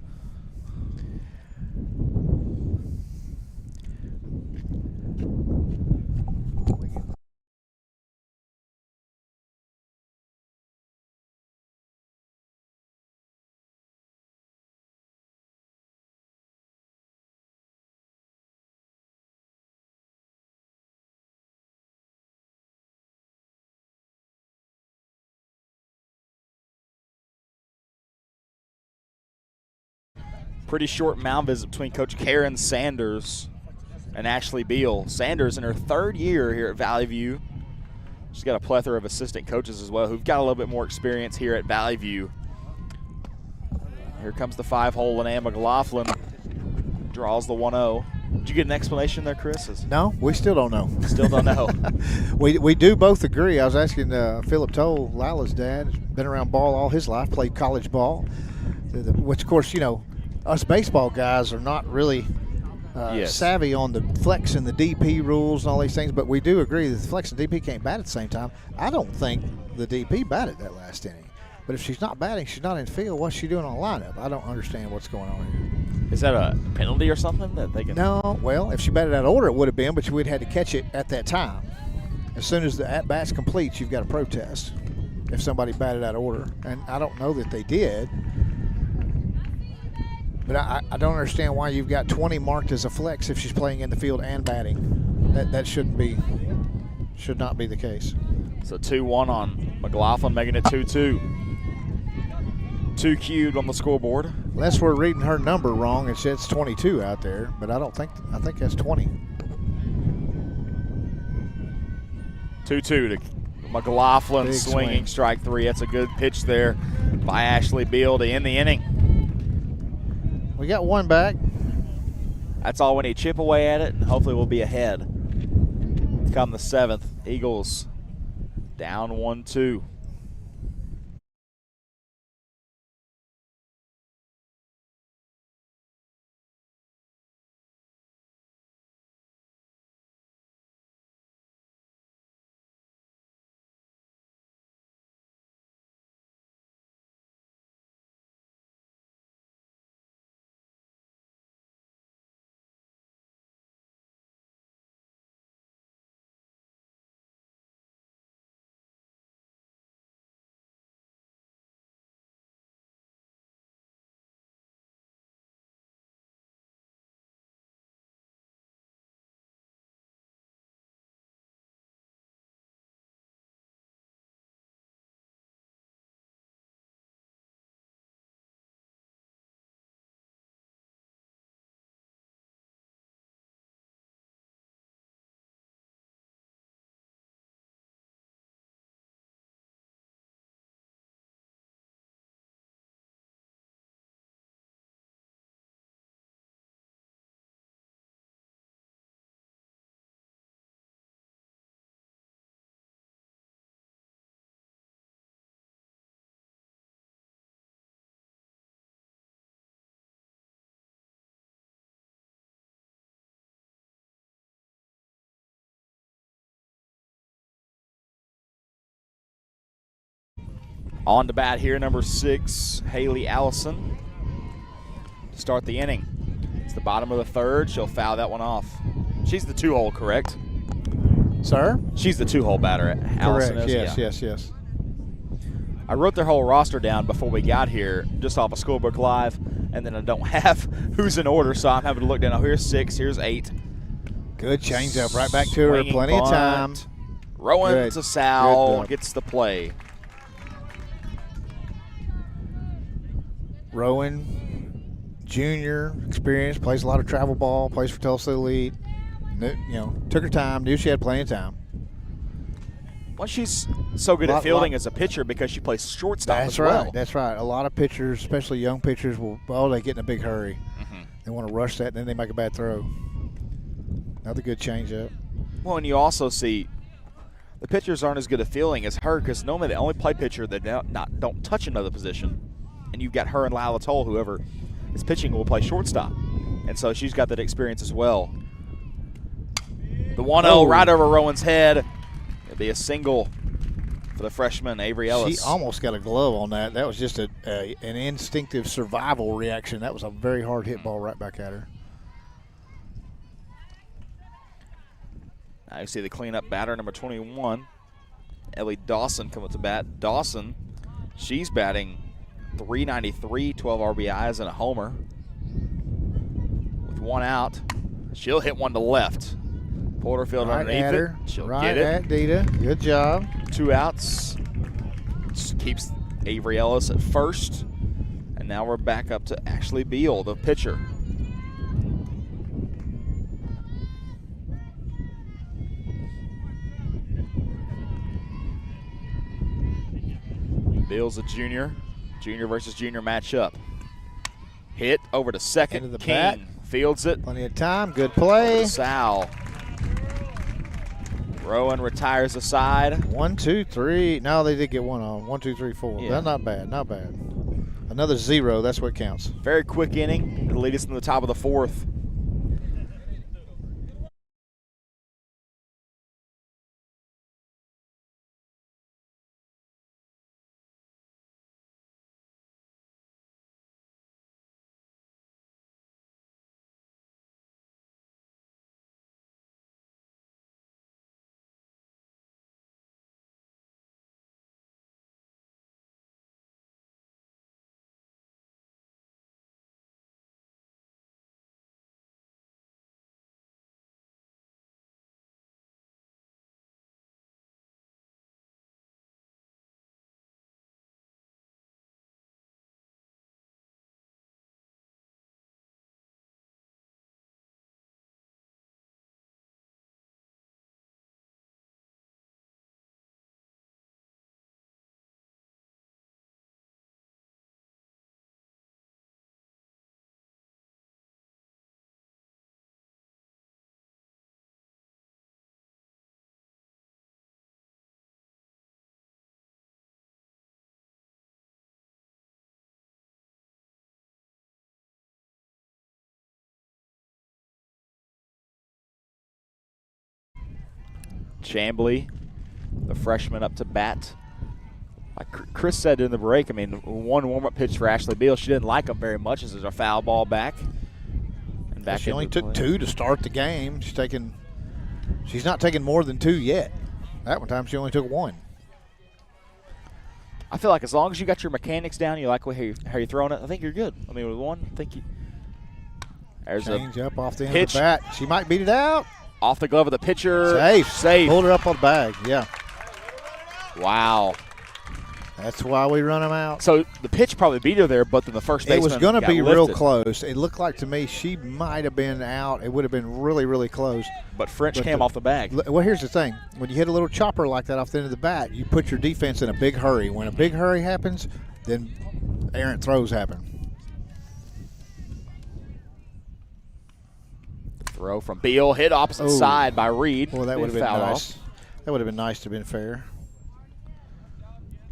B: Pretty short mound visit between Coach Karen Sanders and Ashley Beal. Sanders in her 3rd year here at Valley View. She's got a plethora of assistant coaches as well who've got a little bit more experience here at Valley View. Here comes the 5-hole, and Ann McLaughlin draws the 1-0. Did you get an explanation there, Chris?
C: No, we still don't know.
B: Still don't know.
C: we do both agree. I was asking Philip Toll, Lila's dad, been around ball all his life, played college ball, which, of course, you know, us baseball guys are not really savvy on the flex and the DP rules and all these things, but we do agree that the flex and DP can't bat at the same time. I don't think the DP batted that last inning. But if she's not batting, she's not in the field, what's she doing on the lineup? I don't understand what's going on here.
B: Is that a penalty or something that they can?
C: No, well, if she batted out of order, it would have been, but we'd had to catch it at that time. As soon as the at-bat's complete, you've got to protest if somebody batted out of order. And I don't know that they did. But I don't understand why you've got 20 marked as a flex if she's playing in the field and batting. That should not be the case.
B: So 2-1 on McLaughlin, making it 2-2. 2 queued on the scoreboard.
C: Unless we're reading her number wrong, it says 22 out there, but I think that's 20.
B: 2-2 to McLaughlin,
C: Big
B: swinging
C: swing.
B: strike 3. That's a good pitch there by Ashley Beal to end the inning.
C: We got one back.
B: That's all we need. Chip away at it, and hopefully we'll be ahead. Come the 7th, Eagles down 1-2. On to bat here, number 6, Haley Allison, to start the inning. It's the bottom of the 3rd. She'll foul that one off. She's the 2-hole, correct?
C: Sir?
B: She's the 2-hole batter. Allison
C: Correct.
B: is?
C: Yes.
B: I wrote their whole roster down before we got here, just off of Schoolbook Live, and then I don't have who's in order, so I'm having to look down. Oh, here's 6, here's 8.
C: Good changeup. Right back to her.
B: Swinging
C: Plenty of time.
B: bunt. Rowan
C: Good.
B: to Sal,
C: Good
B: gets the play.
C: Rowan, junior, experience, plays a lot of travel ball, plays for Tulsa Elite. Took her time, knew she had plenty of time.
B: Well, she's so good at fielding as a pitcher because she plays shortstop as well.
C: That's right. A lot of pitchers, especially young pitchers, they get in a big hurry.
B: Mm-hmm.
C: They want to rush that, and then they make a bad throw. Another good changeup.
B: Well, and you also see the pitchers aren't as good at fielding as her because normally they only play pitcher that don't touch another position. And you've got her and Lila Toll, whoever is pitching will play shortstop. And so she's got that experience as well. The 1-0 right over Rowan's head. It'll be a single for the freshman, Avery Ellis.
C: She almost got a glove on that. That was just an instinctive survival reaction. That was a very hard hit ball right back at her.
B: Now you see the cleanup batter, number 21, Ellie Dawson, come up to bat. Dawson, she's batting .393, 12 RBIs and a homer. With one out, she'll hit one to left. Porterfield
C: Right
B: underneath
C: at her.
B: it. She'll
C: right
B: get it.
C: at Dita. Good job.
B: 2 outs. Just keeps Avery Ellis at first. And now we're back up to Ashley Beal, the pitcher. Beal's a junior. Junior versus junior matchup. Hit over to second.
C: Into the
B: King
C: bat.
B: fields it.
C: Plenty of time. Good play.
B: Sal. Rowan retires aside.
C: 1, 2, 3. No, they did get one on. 1, 2, 3, 4.
B: Yeah.
C: That's not bad. Not bad. Another 0. That's what counts.
B: Very quick inning. It'll lead us into the top of the 4th. Chambly, the freshman, up to bat. Like Chris said in the break, I mean, one warm-up pitch for Ashley Beal. She didn't like him very much as there's a foul ball back. And back
C: she only took
B: play.
C: 2 to start the game. She's not taking more than 2 yet. That one time she only took 1.
B: I feel like as long as you got your mechanics down, you like how you're throwing it, I think you're good. I mean, with one, I think there's
C: change up off the end
B: pitch.
C: of the bat. She might beat it out.
B: Off the glove of the pitcher.
C: Safe. Hold her up on the bag. Yeah.
B: Wow.
C: That's why we run them out.
B: So the pitch probably beat her there, but then the first baseman
C: it was going to be
B: lifted.
C: real close. It looked like to me she might have been out. It would have been really, really close.
B: But French came off the bag.
C: Well, here's the thing. When you hit a little chopper like that off the end of the bat, you put your defense in a big hurry. When a big hurry happens, then errant throws happen.
B: Throw from Beal, hit opposite side by Reed.
C: Well, that would have been nice. That would have been nice to have been fair.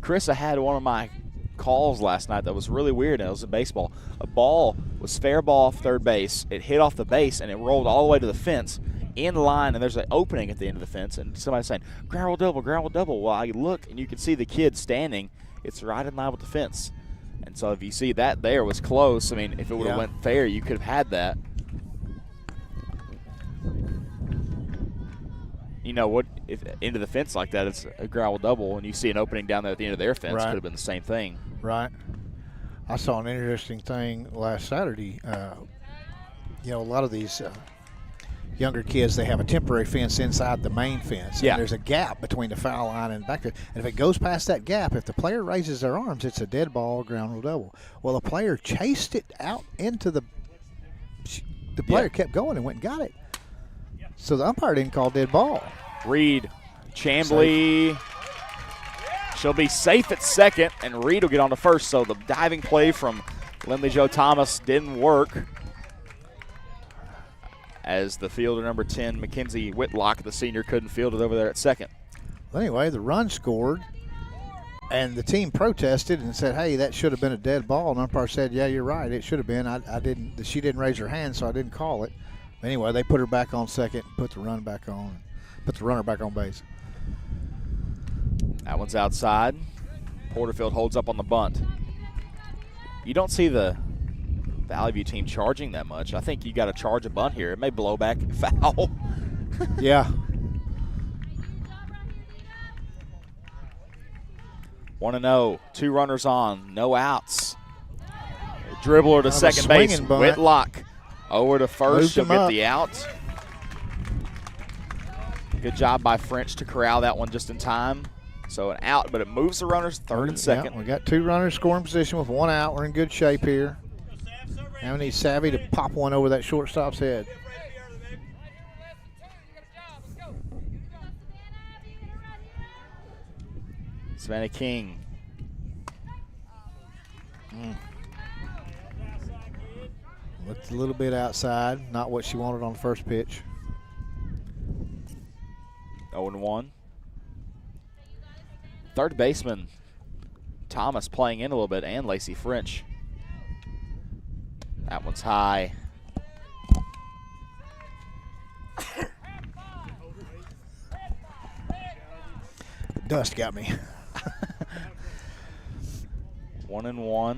B: Chris, I had one of my calls last night that was really weird, and it was in baseball. A ball was fair ball off third base. It hit off the base, and it rolled all the way to the fence in line, and there's an opening at the end of the fence, and somebody's saying, ground rule double, ground rule double. Well, I look, and you can see the kid standing. It's right in line with the fence. And so if you see that there was close, I mean, if it would have went fair, you could have had that. You know what? If into the fence like that, it's a ground rule double, and you see an opening down there at the end of their fence, could have been the same thing.
C: Right. I saw an interesting thing last Saturday. A lot of these younger kids, they have a temporary fence inside the main fence.
B: Yeah.
C: And there's a gap between the foul line and back there. And if it goes past that gap, if the player raises their arms, it's a dead ball, ground rule double. Well, the player chased it out into the player kept going and went and got it. So the umpire didn't call dead ball.
B: Reed, Chambly, she'll be safe at second, and Reed will get on to first. So the diving play from Lindley Jo Thomas didn't work, as the fielder number 10, Mackenzie Whitlock, the senior, couldn't field it over there at second.
C: Well, anyway, the run scored, and the team protested and said, hey, that should have been a dead ball. And umpire said, yeah, you're right, it should have been. She didn't raise her hand, so I didn't call it. Anyway, they put her back on second and put the runner back on base.
B: That one's outside. Porterfield holds up on the bunt. You don't see the Valley View team charging that much. I think you got to charge a bunt here. It may blow back foul.
C: Yeah.
B: 1-0, 2 runners on, no outs. Dribbler to second base,
C: bunt.
B: Whitlock. Over to first, she'll get
C: up.
B: the out. Good job by French to corral that one just in time. So an out, but it moves the runners third and second.
C: Yeah, we got 2 runners scoring position with 1 out. We're in good shape here. Now we need Savvy to pop one over that shortstop's head.
B: Savannah King.
C: Looked a little bit outside, not what she wanted on the first pitch.
B: 0-1. Third baseman Thomas playing in a little bit, and Lacey French. That one's high.
C: Dust got me.
B: 1-1.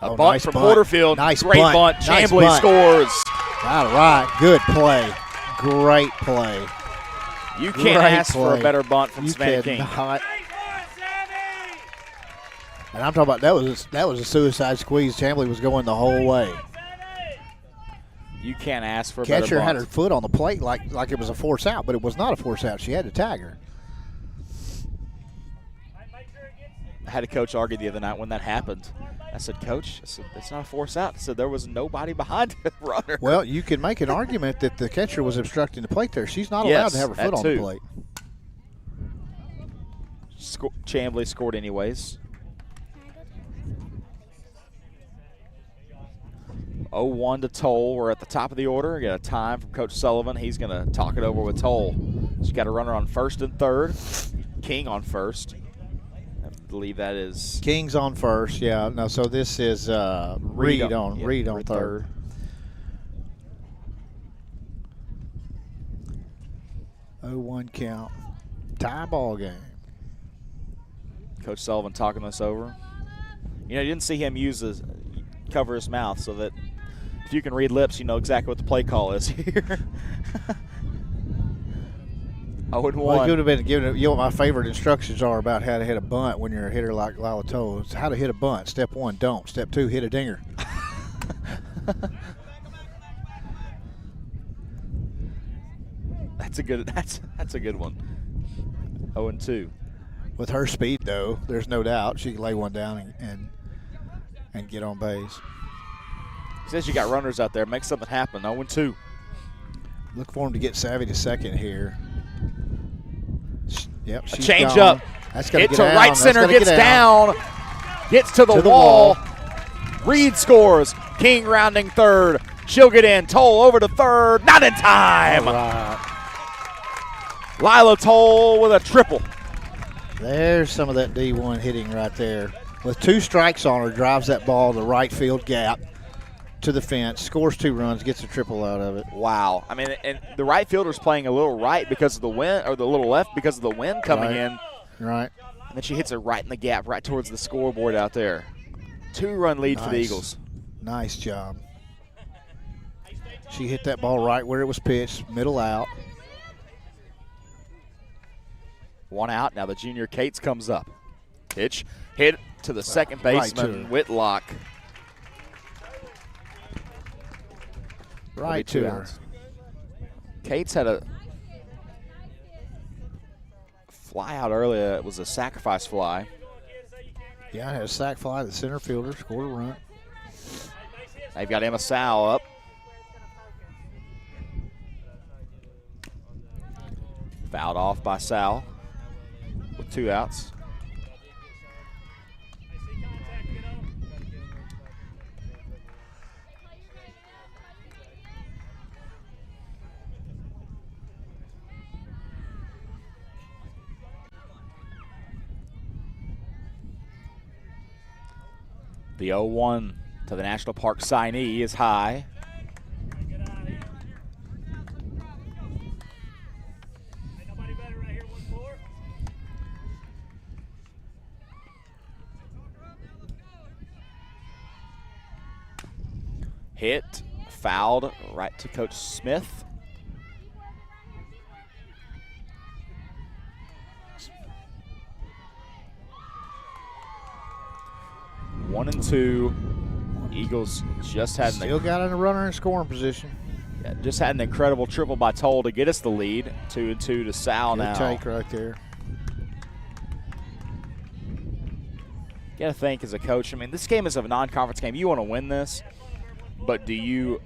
B: A bunt from Porterfield.
C: Nice
B: Great bunt. Chambly scores.
C: All right. Good play. Great play.
B: You can't ask for a better bunt from Savannah King.
C: And I'm talking about that was a suicide squeeze. Chambly was going the whole way.
B: You can't ask for a better bunt.
C: Catcher had her foot on the plate like it was a force out, but it was not a force out. She had to tag her.
B: I had a coach argue the other night when that happened. I said, Coach, it's not a force out. I said there was nobody behind the runner.
C: Well, you can make an argument that the catcher was obstructing the plate there. She's not allowed to have her foot on the plate.
B: Chambly scored anyways. 0-1 to Toll. We're at the top of the order. We got a time from Coach Sullivan. He's going to talk it over with Toll. She's got a runner on first and third. King on first. I believe that is
C: King's on first. Yeah. No. So this is Reed on third. 0-1 count. Tie ball game.
B: Coach Sullivan talking this over. You know, you didn't see him cover his mouth, so that if you can read lips, you know exactly what the play call is here. 0-1.
C: Well, he could have been giving it. You know what my favorite instructions are about how to hit a bunt when you're a hitter like Lila told. It's how to hit a bunt. Step 1, don't. Step 2, hit a dinger.
B: That's a good one. 0-2.
C: With her speed, though, there's no doubt she can lay one down and get on base.
B: He says you got runners out there. Make something happen. 0-2.
C: Look for him to get savvy to second here. Yep, she's
B: change
C: gone.
B: up.
C: That's gonna
B: Hit
C: get
B: to
C: down.
B: right center,
C: That's
B: gets
C: get
B: down, gets to the wall. Reed scores. King rounding third. She'll get in. Toll over to third. Not in time.
C: All right.
B: Lila Toll with a triple.
C: There's some of that D1 hitting right there. With 2 strikes on her, drives that ball to right field gap to the fence, scores 2 runs, gets a triple out of it.
B: Wow. I mean, and the right fielder's playing a little right because of the wind, or the little left because of the wind coming in.
C: Right.
B: And then she hits it right in the gap, right towards the scoreboard out there. 2-run lead for the Eagles.
C: Nice job. She hit that ball right where it was pitched, middle out.
B: 1 out. Now the junior Cates comes up. Pitch hit to the second baseman, Whitlock.
C: Right to her.
B: Outs. Cates had a fly out earlier. It was a sacrifice fly.
C: Yeah, I had a sac fly to the center fielder, scored a run.
B: They've got Emma Sow up. Fouled off by Sow with 2 outs. The 0-1 to the National Park signee is high. Hit, fouled right to Coach Smith. One and 2. Eagles just had
C: Still got a runner in scoring position.
B: Just had an incredible triple by Toll to get us the lead. 2-2 to Sal now.
C: Good take right there.
B: You got to think as a coach. I mean, this game is a non-conference game. You want to win this, but do you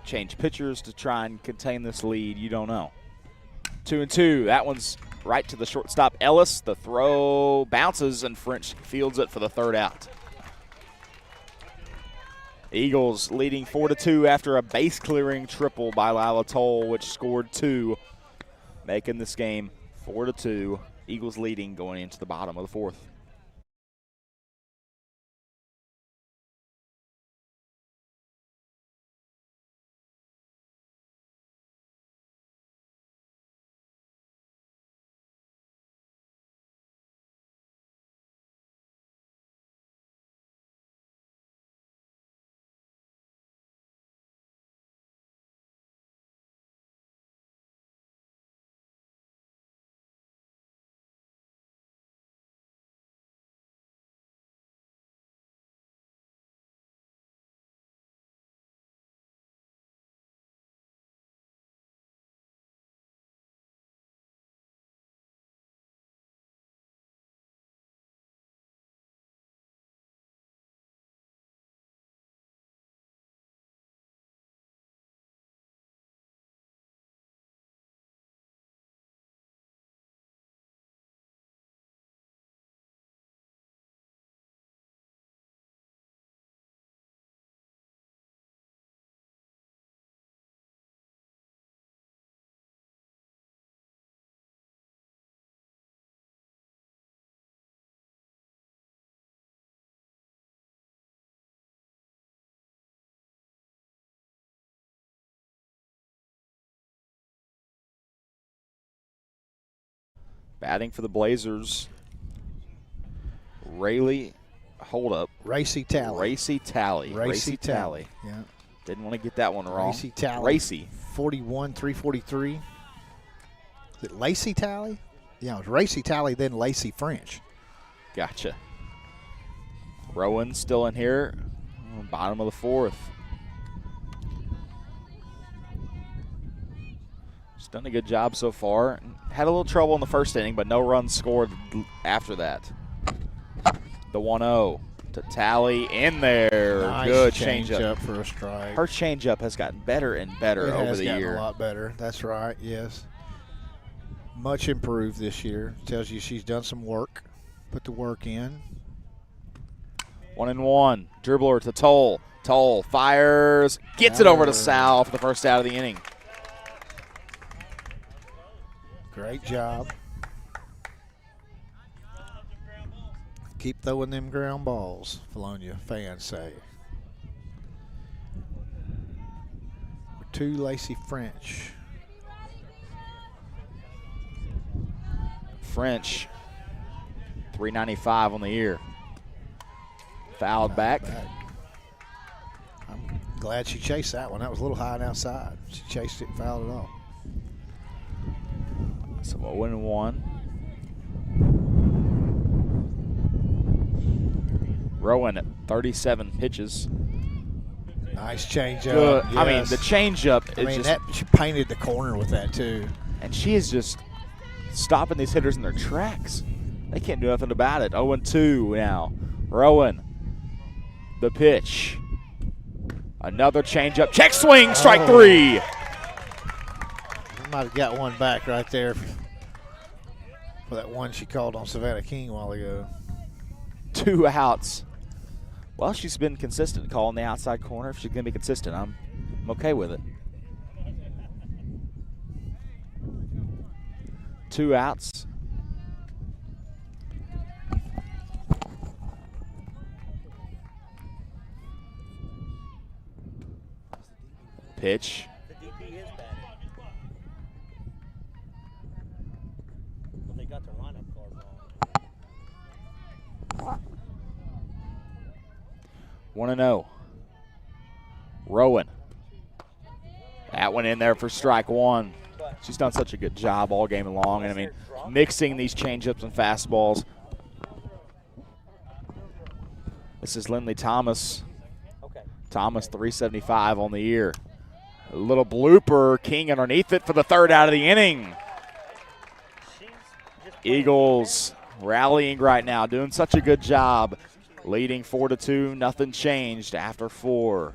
B: change pitchers to try and contain this lead? You don't know. 2-2. That one's right to the shortstop, Ellis. The throw bounces, and French fields it for the 3rd out. Eagles leading 4-2 after a base-clearing triple by Lila Toll, which scored 2, making this game 4-2. Eagles leading going into the bottom of the 4th. Batting for the Blazers, Rayleigh, hold up.
C: Racy Talley.
B: Racy Talley.
C: Racy Talley. Yeah.
B: Didn't want to get that one wrong.
C: Racy Talley.
B: Racy.
C: 41, 343. Is it Lacey Talley? Yeah, it was Racy Talley, then Lacey French.
B: Gotcha. Rowan still in here. Bottom of the fourth. She's done a good job so far. Had a little trouble in the first inning, but no runs scored after that. The 1-0 to Talley in there.
C: Nice
B: Good
C: changeup
B: changeup
C: for a strike.
B: Her changeup has gotten better and better over the year.
C: It has gotten a lot better. That's right, yes. Much improved this year. Tells you she's done some work. Put the work in.
B: 1-1. Dribbler to Toll. Toll fires. Gets it over to Sal for the first out of the inning.
C: Great job. Keep throwing them ground balls, Vilonia fans say. To Lacey French.
B: French, 395 on the year. Fouled back.
C: I'm glad she chased that one. That was a little high and outside. She chased it and fouled it off.
B: So 0-1. Rowan at 37 pitches.
C: Nice changeup.
B: Good.
C: Yes.
B: I mean, the changeup is just.
C: She painted the corner with that, too.
B: And she is just stopping these hitters in their tracks. They can't do nothing about it. 0-2 now. Rowan, the pitch. Another changeup. Check swing, strike three.
C: We might have got one back right there for that one she called on Savannah King a while ago.
B: 2 outs. Well, she's been consistent calling the outside corner. If she's going to be consistent, I'm okay with it. 2 outs. Pitch.
A: The DP is batting. Well, they got their lineup card wrong.
B: 1-0. Rowan. That one in there for strike one. She's done such a good job all game long. And I mean, mixing these changeups and fastballs. This is Lindley Thomas. Thomas, 375 on the year. A little blooper. King underneath it for the third out of the inning. Eagles rallying right now, doing such a good job. Leading 4-2, nothing changed after 4.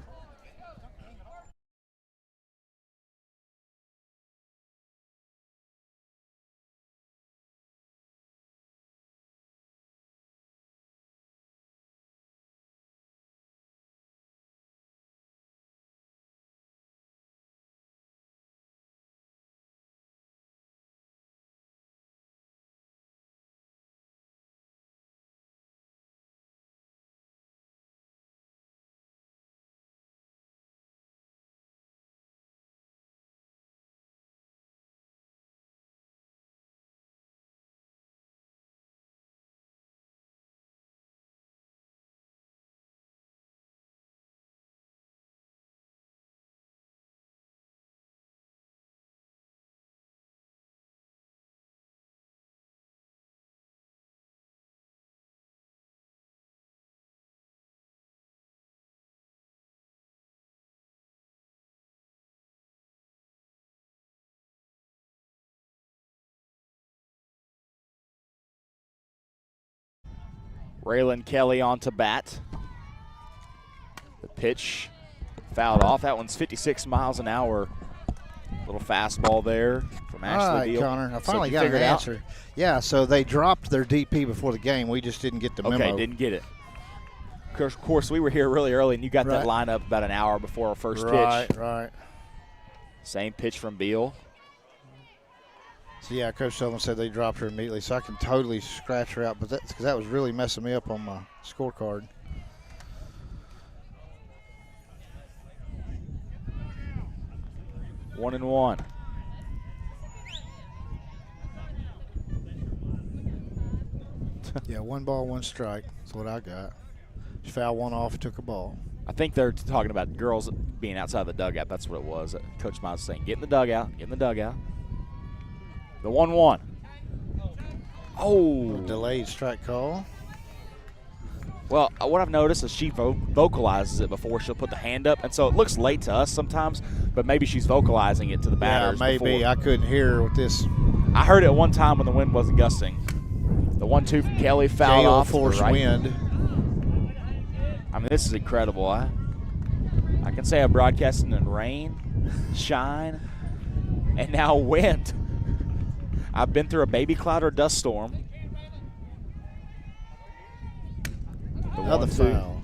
B: Raylan Kelly on to bat. The pitch fouled off. That one's 56 miles an hour. Little fastball there from Ashley
C: All right,
B: Beal.
C: Connor. I finally
B: So
C: got an
B: figured it out?
C: answer. Yeah, so they dropped their DP before the game. We just didn't get the memo.
B: Okay, didn't get it. Of course, we were here really early, and you got that
C: Right.
B: lineup about an hour before our first
C: Right,
B: pitch.
C: right.
B: Same pitch from Beal.
C: So, yeah, Coach Sullivan said they dropped her immediately, so I can totally scratch her out. But that's because that was really messing me up on my scorecard.
B: One and one.
C: Yeah, 1 ball, 1 strike. That's what I got. She fouled one off, took a ball.
B: I think they're talking about girls being outside the dugout. That's what it was. Coach Miles was saying, get in the dugout, get in the dugout. The 1-1. Oh.
C: Delayed strike call.
B: Well, what I've noticed is she vocalizes it before she'll put the hand up, and so it looks late to us sometimes, but maybe she's vocalizing it to the batters.
C: Yeah, maybe.
B: Before.
C: I couldn't hear her with this.
B: I heard it one time when the wind wasn't gusting. The 1-2 from Kelly fouled
C: gale
B: off.
C: force
B: right.
C: wind.
B: I mean, this is incredible. I can say I'm broadcasting in rain, shine, and now wind. I've been through a baby cloud or dust storm.
C: Another foul.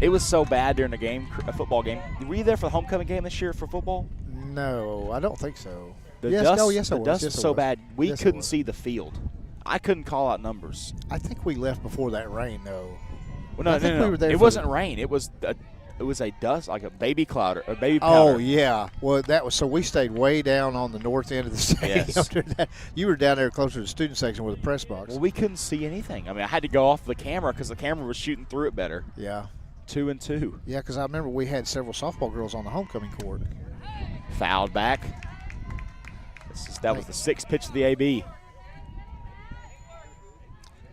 B: It was so bad during the game, a football game. Were you there for the homecoming game this year for football?
C: No, I don't think so.
B: The
C: yes,
B: dust,
C: oh, yes,
B: the dust was so bad we
C: yes,
B: couldn't see the field. I couldn't call out numbers.
C: I think we left before that rain, though.
B: Well, no,
C: I think we were there
B: it
C: for
B: wasn't rain. It was a dust, like a baby cloud or a baby powder.
C: Oh yeah, well that was so we stayed way down on the north end of the stadium.
B: Yes.
C: You were down there closer to the student section with the press box.
B: Well, we couldn't see anything. I mean, I had to go off the camera because the camera was shooting through it better.
C: Yeah.
B: 2-2.
C: Yeah, because I remember we had several softball girls on the homecoming court.
B: Fouled back. That was the 6th pitch of the AB.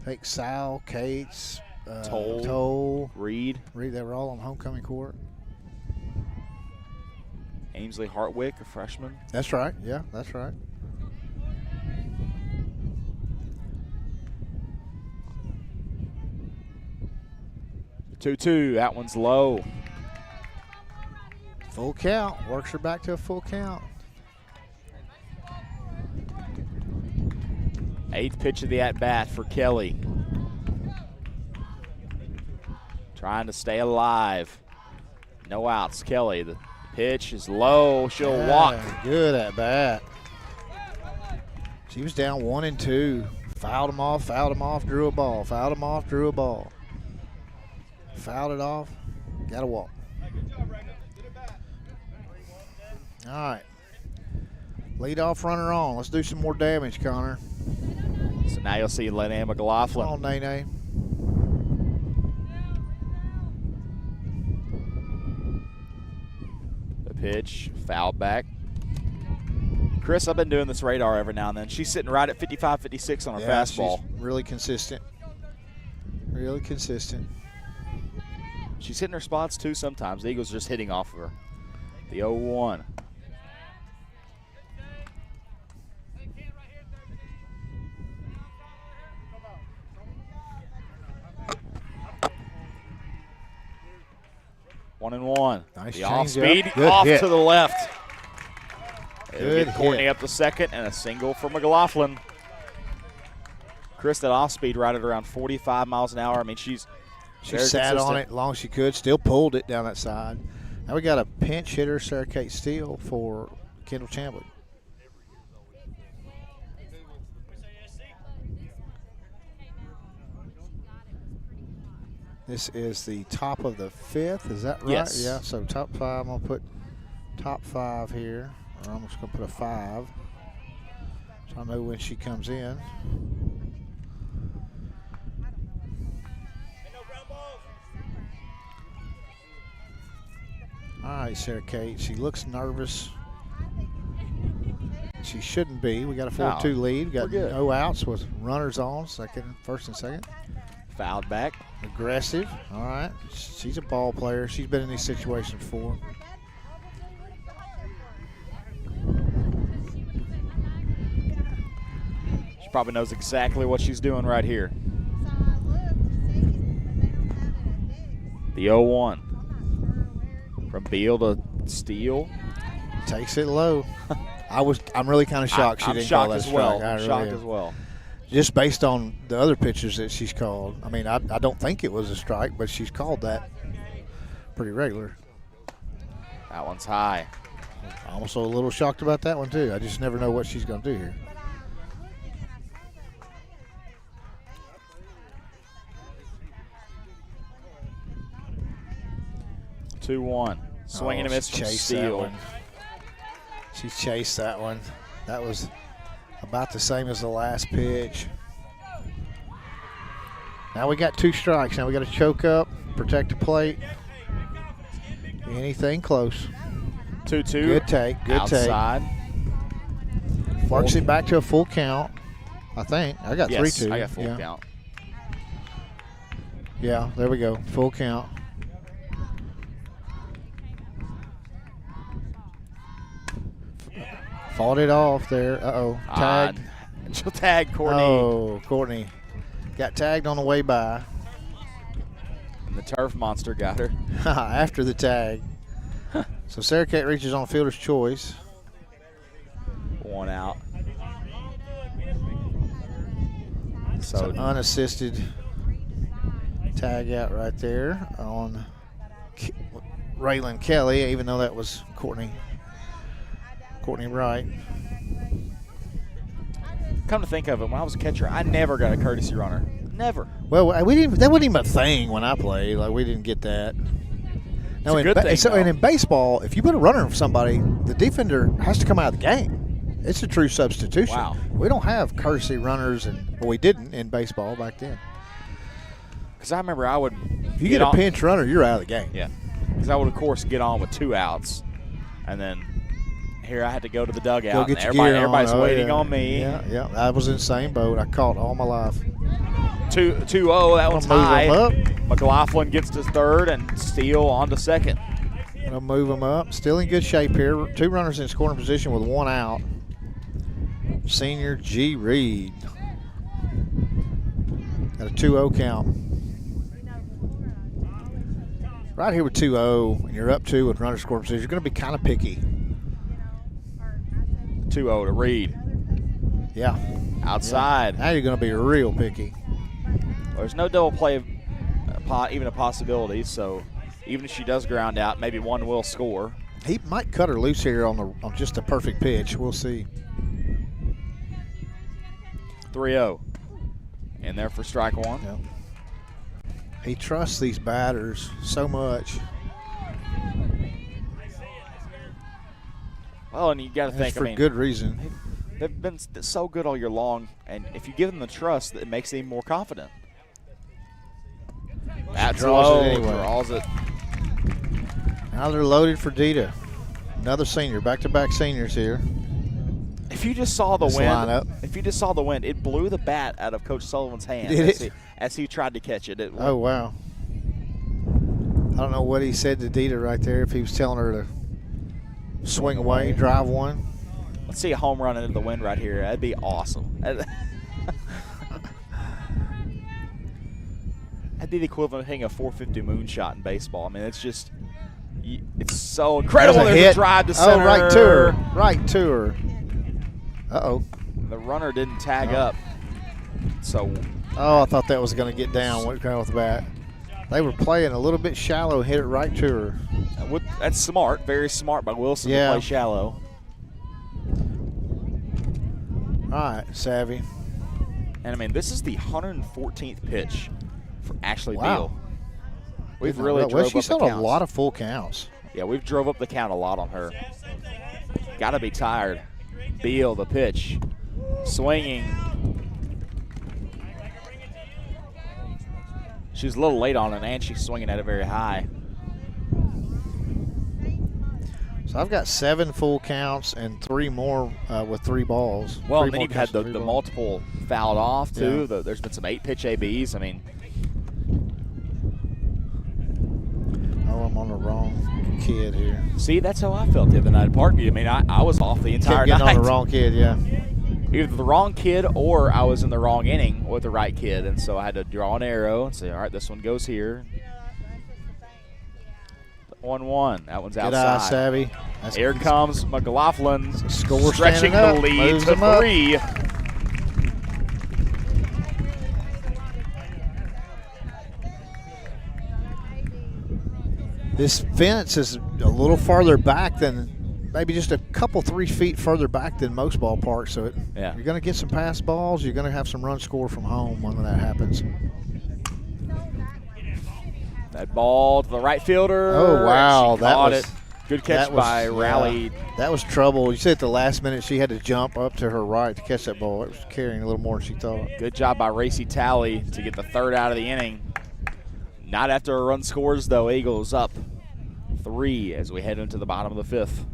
C: I think Sal, Cates,
B: Toll, Reed.
C: They were all on the homecoming court.
B: Ainsley Hartwick, a freshman.
C: That's right. Yeah, that's right.
B: The 2-2. That one's low.
C: Full count. Works her back to a full count.
B: 8th pitch of the at-bat for Kelly. Trying to stay alive. No outs, Kelly. The pitch is low. She'll walk.
C: Good at bat. She was down 1-2. Fouled him off, drew a ball. Fouled him off, drew a ball. Fouled it off, got to walk. All right. Leadoff runner on. Let's do some more damage, Connor.
B: So now you'll see Linnea McLaughlin.
C: Come on, Nene.
B: The pitch, fouled back. Chris, I've been doing this radar every now and then. She's sitting right at 55, 56 on her fastball.
C: She's really consistent. Really consistent.
B: She's hitting her spots too sometimes. The Eagles are just hitting off of her. The 0-1. One and one.
C: Nice
B: the off
C: change
B: speed
C: up.
B: off
C: Good
B: to the left.
C: Good
B: get Courtney
C: hit.
B: up to second and a single for McLaughlin. Chris, that off speed right at around 45 miles an hour. I mean, she
C: sat on it as long as she could, still pulled it down that side. Now we got a pinch hitter, Sarah Kate Steele, for Kendall Chambly. This is the top of the 5th, is that right?
B: Yes.
C: Yeah, so top 5, I'm going to put top 5 here. Or I'm just going to put a 5. So I know when she comes in. All right, Sarah Kate. She looks nervous. She shouldn't be. We got a 4-2 lead. We got no outs with runners on, first and second.
B: Fouled back.
C: Aggressive. All right. She's a ball player. She's been in these situations before.
B: She probably knows exactly what she's doing right here. The 0-1. From Beal to Steele.
C: Takes it low. I'm really kind of shocked she didn't call that strike.
B: I'm shocked as well.
C: Just based on the other pitches that she's called. I mean, I don't think it was a strike, but she's called that pretty regular.
B: That one's high.
C: I'm also a little shocked about that one, too. I just never know what she's going to do here.
B: Two one. Swing and a miss from Steele.
C: She chased that one. That was about the same as the last pitch. Now we got 2 strikes. Now we got to choke up, protect the plate. Anything close.
B: 2-2.
C: Good take. Good
B: outside.
C: take. Works it back to a full count, I think. I got 3-2.
B: I got full count.
C: Yeah, there we go. Full count. Fought it off there. Uh-oh. Tag.
B: She'll tag Courtney.
C: Oh, Courtney. Got tagged on the way by.
B: And the turf monster got her.
C: After the tag. So Sarah Kate reaches on fielder's choice.
B: 1 out.
C: So unassisted tag out right there on Raylan Kelly, even though that was Courtney Wright.
B: Come to think of it, when I was a catcher, I never got a courtesy runner. Never.
C: Well, we didn't. That wasn't even a thing when I played. Like, we didn't get that. No,
B: it's a good thing,
C: so,
B: though.
C: and in baseball, if you put a runner for somebody, the defender has to come out of the game. It's a true substitution.
B: Wow.
C: We don't have courtesy runners, we didn't in baseball back then.
B: Because I remember I would.
C: If you get a pinch runner, you're out of the game.
B: Yeah. Because I would, of course, get on with 2 outs. And then here I had to go to the dugout.
C: Go get
B: and
C: your gear
B: everybody's
C: on.
B: waiting
C: yeah.
B: on me.
C: Yeah. I was in the same boat. I caught all my life.
B: 2-0. That one's
C: Move 'em
B: high.
C: up.
B: McLaughlin gets to third and Steele on to second.
C: Gonna move them up. Still in good shape here. 2 runners in scoring position with 1 out. Senior G. Reed. Got a 2-0 count. Right here with 2-0, and you're up 2 with runner scoring position, you're going to be kind of picky.
B: 2-0 to Reed.
C: Yeah.
B: Outside.
C: Yeah. Now you're going to be real picky.
B: Well, there's no double play, even a possibility, so even if she does ground out, maybe one will score.
C: He might cut her loose here on just a perfect pitch. We'll see.
B: 3-0. In there for strike 1.
C: Yeah. He trusts these batters so much.
B: Well, and you got to think,
C: for good reason.
B: They've been so good all year long, and if you give them the trust, it makes them more confident. That's low. Draws it.
C: Now they're loaded for Dita. Another senior, back-to-back seniors here.
B: If you just saw the wind,
C: lineup.
B: if you just saw the wind, it blew the bat out of Coach Sullivan's hand as he tried to catch it.
C: Oh, wow. I don't know what he said to Dita right there, if he was telling her to swing away, drive one.
B: Let's see a home run into the wind right here. That'd be awesome. That'd be the equivalent of hitting a 450 moonshot in baseball. I mean, it's just, it's so incredible. There's a drive to center.
C: Oh, right to her. Right to her. Uh-oh.
B: The runner didn't tag up. So.
C: Oh, I thought that was going to get down. Went down with the bat. They were playing a little bit shallow, hit it right to her.
B: That's smart, very smart by Wilson to play shallow.
C: All right, savvy.
B: And, I mean, this is the 114th pitch for Ashley
C: Wow.
B: Beal. We've really drove up the counts.
C: She's had a lot of full counts.
B: Yeah, we've drove up the count a lot on her. Got to be tired. Beal, the pitch. Swinging. She's a little late on it, and she's swinging at it very high.
C: So I've got 7 full counts and 3 more with 3 balls.
B: Well, and then you've had the multiple fouled off, too.
C: Yeah.
B: There's been some 8-pitch ABs. I mean.
C: Oh, I'm on the wrong kid here.
B: See, that's how I felt the other night at Parkview. I mean, I was off the entire night.
C: Getting on the wrong kid, yeah.
B: Either the wrong kid or I was in the wrong inning with the right kid. And so I had to draw an arrow and say, all right, this one goes here. 1-1. That one's outside.
C: Good eye, Savvy.
B: Here comes McLaughlin,
C: score
B: stretching the lead to 3.
C: This fence is a little farther back than, maybe just a couple 3 feet further back than most ballparks. So you're going to get some pass balls. You're going to have some run score from home when that happens.
B: That ball to the right fielder.
C: Oh, wow.
B: Good catch by Rowley.
C: That was trouble. You said at the last minute she had to jump up to her right to catch that ball. It was carrying a little more than she thought.
B: Good job by Racy Talley to get the third out of the inning. Not after a run scores, though. Eagles up 3 as we head into the bottom of the 5th.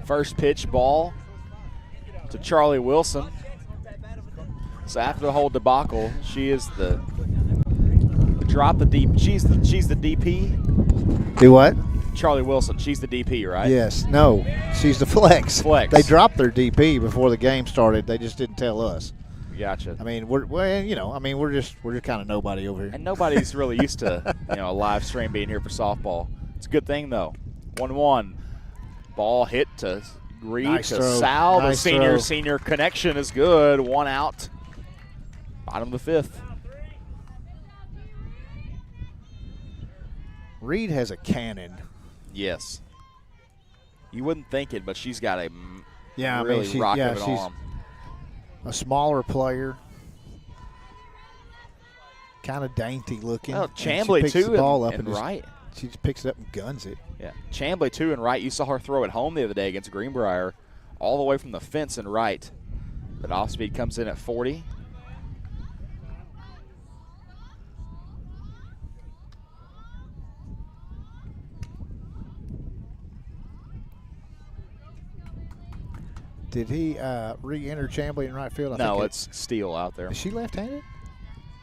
B: First pitch ball to Charlie Wilson. So after the whole debacle, she is the drop the deep. She's the DP.
C: Do what?
B: Charlie Wilson. She's the DP, right?
C: Yes. No. She's the flex.
B: Flex.
C: They dropped their DP before the game started. They just didn't tell us.
B: Gotcha.
C: I mean, we're just kind of nobody over here.
B: And nobody's really used to a live stream being here for softball. It's a good thing though. 1-1. Ball hit to Reed
C: Nice
B: to
C: throw.
B: Sal.
C: Nice
B: The
C: throw.
B: senior connection is good. 1 out. Bottom of the 5th.
C: Reed has a cannon.
B: Yes. You wouldn't think it, but she's got a
C: Yeah,
B: really
C: she's
B: rocket of an arm.
C: a smaller player. Kind of dainty looking.
B: Well,
C: And
B: Chambly
C: she picks
B: too,
C: the ball
B: and,
C: up
B: and right.
C: She just picks it up and guns it.
B: Yeah, Chambly too and right. You saw her throw it home the other day against Greenbrier, all the way from the fence and right. But off speed comes in at 40.
C: Did he re-enter Chambly in right field?
B: No, it's Steele out there.
C: Is she left-handed?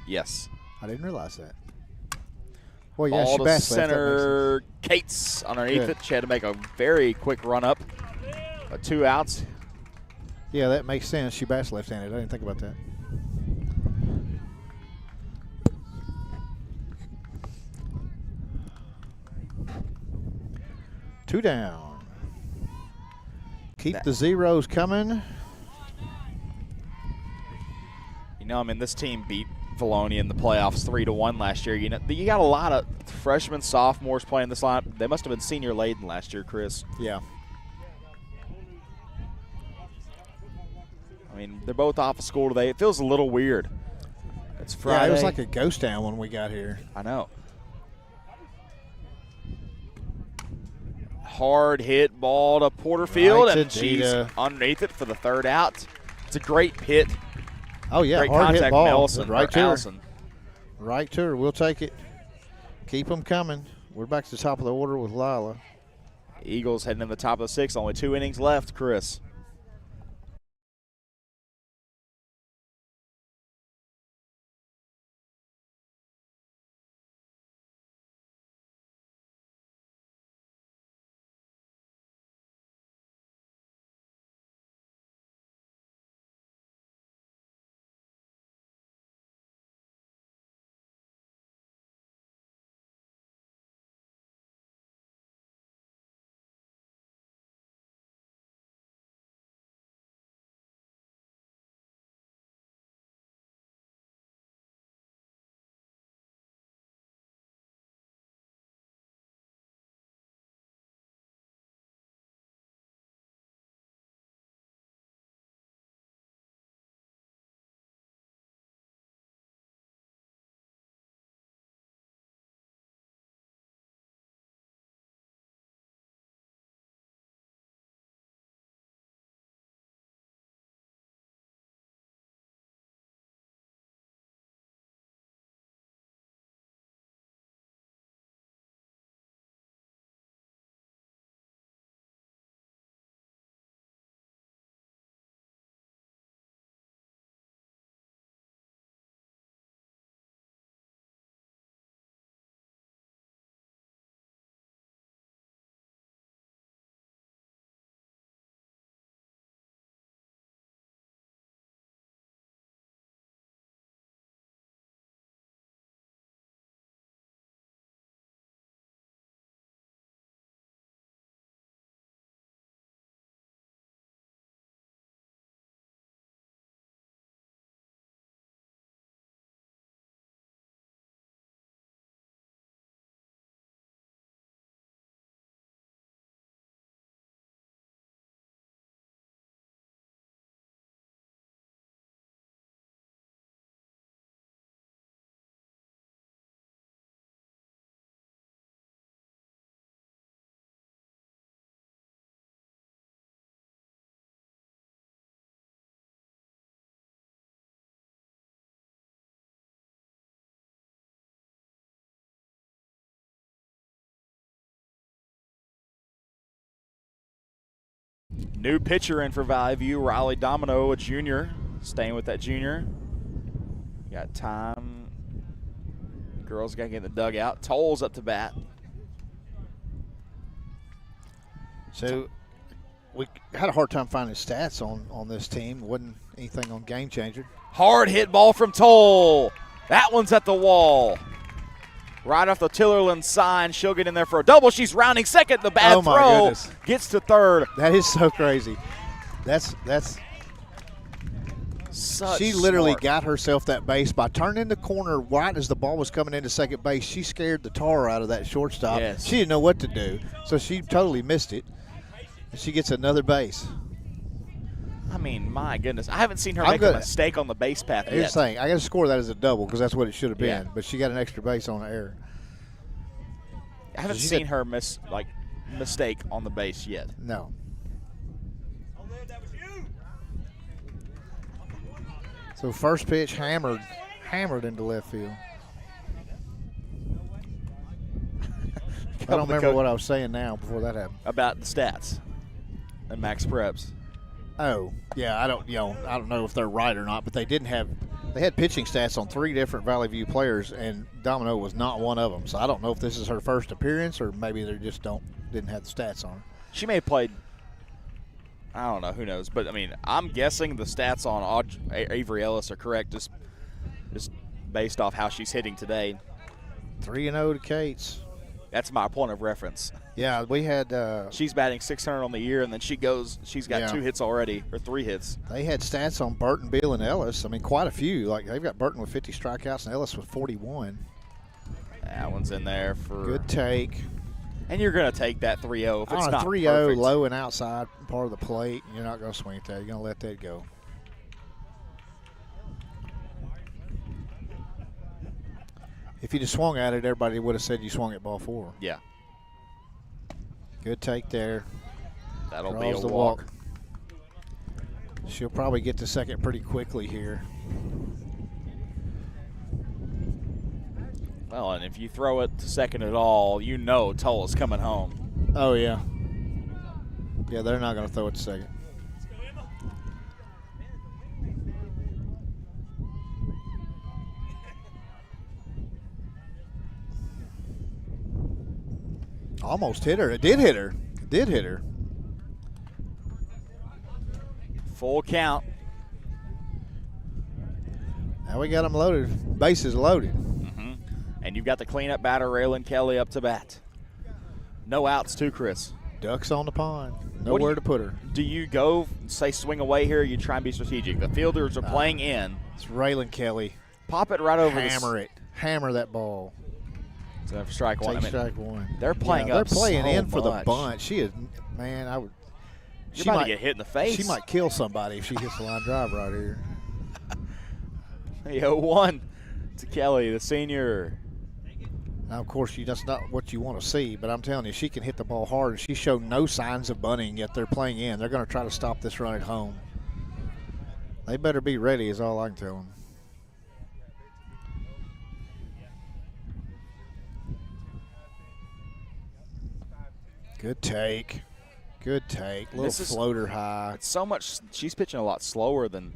B: Yes.
C: I didn't realize that. Well, yeah,
B: Ball
C: she
B: to
C: bats left.
B: center. Cates underneath
C: Good.
B: it. She had to make a very quick run up. 2 outs.
C: Yeah, that makes sense. She bats left-handed. I didn't think about that. Two down. Keep the zeros coming.
B: This team beat Vilonia in the playoffs 3-1 last year. You got a lot of freshmen, sophomores playing this line. They must have been senior laden last year, Chris.
C: Yeah.
B: They're both off of school today. It feels a little weird. It's Friday.
C: Yeah, it was like a ghost town when we got here.
B: I know. Hard hit ball to Porterfield,
C: Right to
B: and she's
C: Dita.
B: underneath it for the 3rd out. It's a great hit.
C: Oh, yeah,
B: Great
C: hard hit
B: contact,
C: ball.
B: Allison.
C: Right to her.
B: Allison.
C: Right to her. We'll take it. Keep them coming. We're back to the top of the order with Lila.
B: Eagles heading in the top of the 6th. Only 2 innings left, Chris. New pitcher in for Valley View, Riley Domino, a junior. Staying with that junior. Got time. Girls got to get in the dugout. Toll's up to bat.
C: So we had a hard time finding stats on this team. Wasn't anything on Game Changer.
B: Hard hit ball from Toll. That one's at the wall. Right off the Tillerland sign. She'll get in there for a double. She's rounding second. The bad throw
C: goodness.
B: Gets to third.
C: That is so crazy. That's she literally got herself that base by turning the corner right as the ball was coming into second base. She scared the tar out of that shortstop.
B: Yes.
C: She didn't know what to do, so she totally missed it. And she gets another base.
B: I mean, my goodness. I haven't seen her make a mistake on the base path
C: Here's
B: yet.
C: the thing. I got to score that as a double because that's what it should have been.
B: Yeah.
C: But she got an extra base on the error.
B: I haven't seen her mistake on the base yet.
C: No. So first pitch hammered into left field. I don't remember what I was saying now before that happened.
B: About the stats and Max Preps.
C: Oh, yeah, I don't know if they're right or not, but they had pitching stats on 3 different Valley View players, and Domino was not one of them. So I don't know if this is her first appearance or maybe they just didn't have the stats on her.
B: She may have played. I don't know. Who knows? But I mean, I'm guessing the stats on Avery Ellis are correct, just based off how she's hitting today.
C: 3-0 to Cates.
B: That's my point of reference.
C: Yeah, we had.
B: She's batting .600 on the year, and then she's got 2 hits already, or 3 hits.
C: They had stats on Burton, Beal, and Ellis. I mean, quite a few. Like they've got Burton with 50 strikeouts and Ellis with 41.
B: That one's in there for
C: good take.
B: And you're going to take that 3-0 if it's not
C: 3-0
B: perfect.
C: low and outside part of the plate. You're not going to swing at that. You're going to let that go. If you just swung at it, everybody would have said you swung at ball 4.
B: Yeah.
C: Good take there.
B: That'll
C: Draws
B: be a
C: the walk. She'll probably get to second pretty quickly here.
B: Well, and if you throw it to second at all, you know Tulla's coming home.
C: Oh, yeah. Yeah, they're not going to throw it to second. Almost hit her. It did hit her. It did hit her.
B: Full count.
C: Now we got them loaded. Bases loaded.
B: Mm-hmm. And you've got the cleanup batter, Raylan Kelly, up to bat. No outs, too, Chris.
C: Ducks on the pond. Nowhere to put her.
B: Do you go, say, swing away here, or you try and be strategic? The fielders are playing in.
C: It's Raylan Kelly.
B: Pop it right over.
C: Hammer it. Hammer that ball.
B: So strike one.
C: Strike one.
B: They're playing
C: They're
B: up
C: playing
B: so
C: in for the
B: much.
C: bunch. She is, man, I would.
B: You're about to get hit in the face.
C: She might kill somebody if she hits the line drive right here.
B: 0-1 to Kelly, the senior.
C: Now, of course, that's not what you want to see, but I'm telling you, she can hit the ball hard, and she showed no signs of bunting, yet they're playing in. They're going to try to stop this run at home. They better be ready is all I can tell them. Good take. Good take. Little floater high.
B: It's so much. She's pitching a lot slower than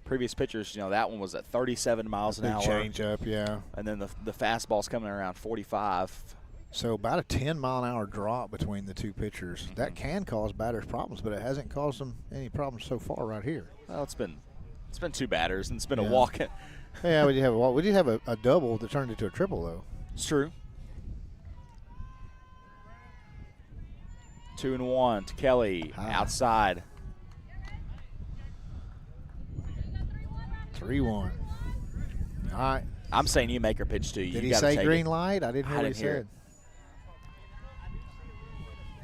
B: previous pitchers. You know, that one was at 37 miles an hour.
C: Change up, yeah.
B: And then the fastball's coming around 45.
C: So about a 10-mile-an-hour drop between the two pitchers.
B: Mm-hmm.
C: That can cause batters problems, but it hasn't caused them any problems so far right here.
B: Well, it's been 2 batters, and it's been a walk.
C: Yeah, we did have a walk. We did have a double that turned into a triple, though.
B: It's true. 2-1 to Kelly, outside.
C: 3-1. All right.
B: I'm saying you make her pitch to you.
C: Did he say green light? I didn't hear what he said.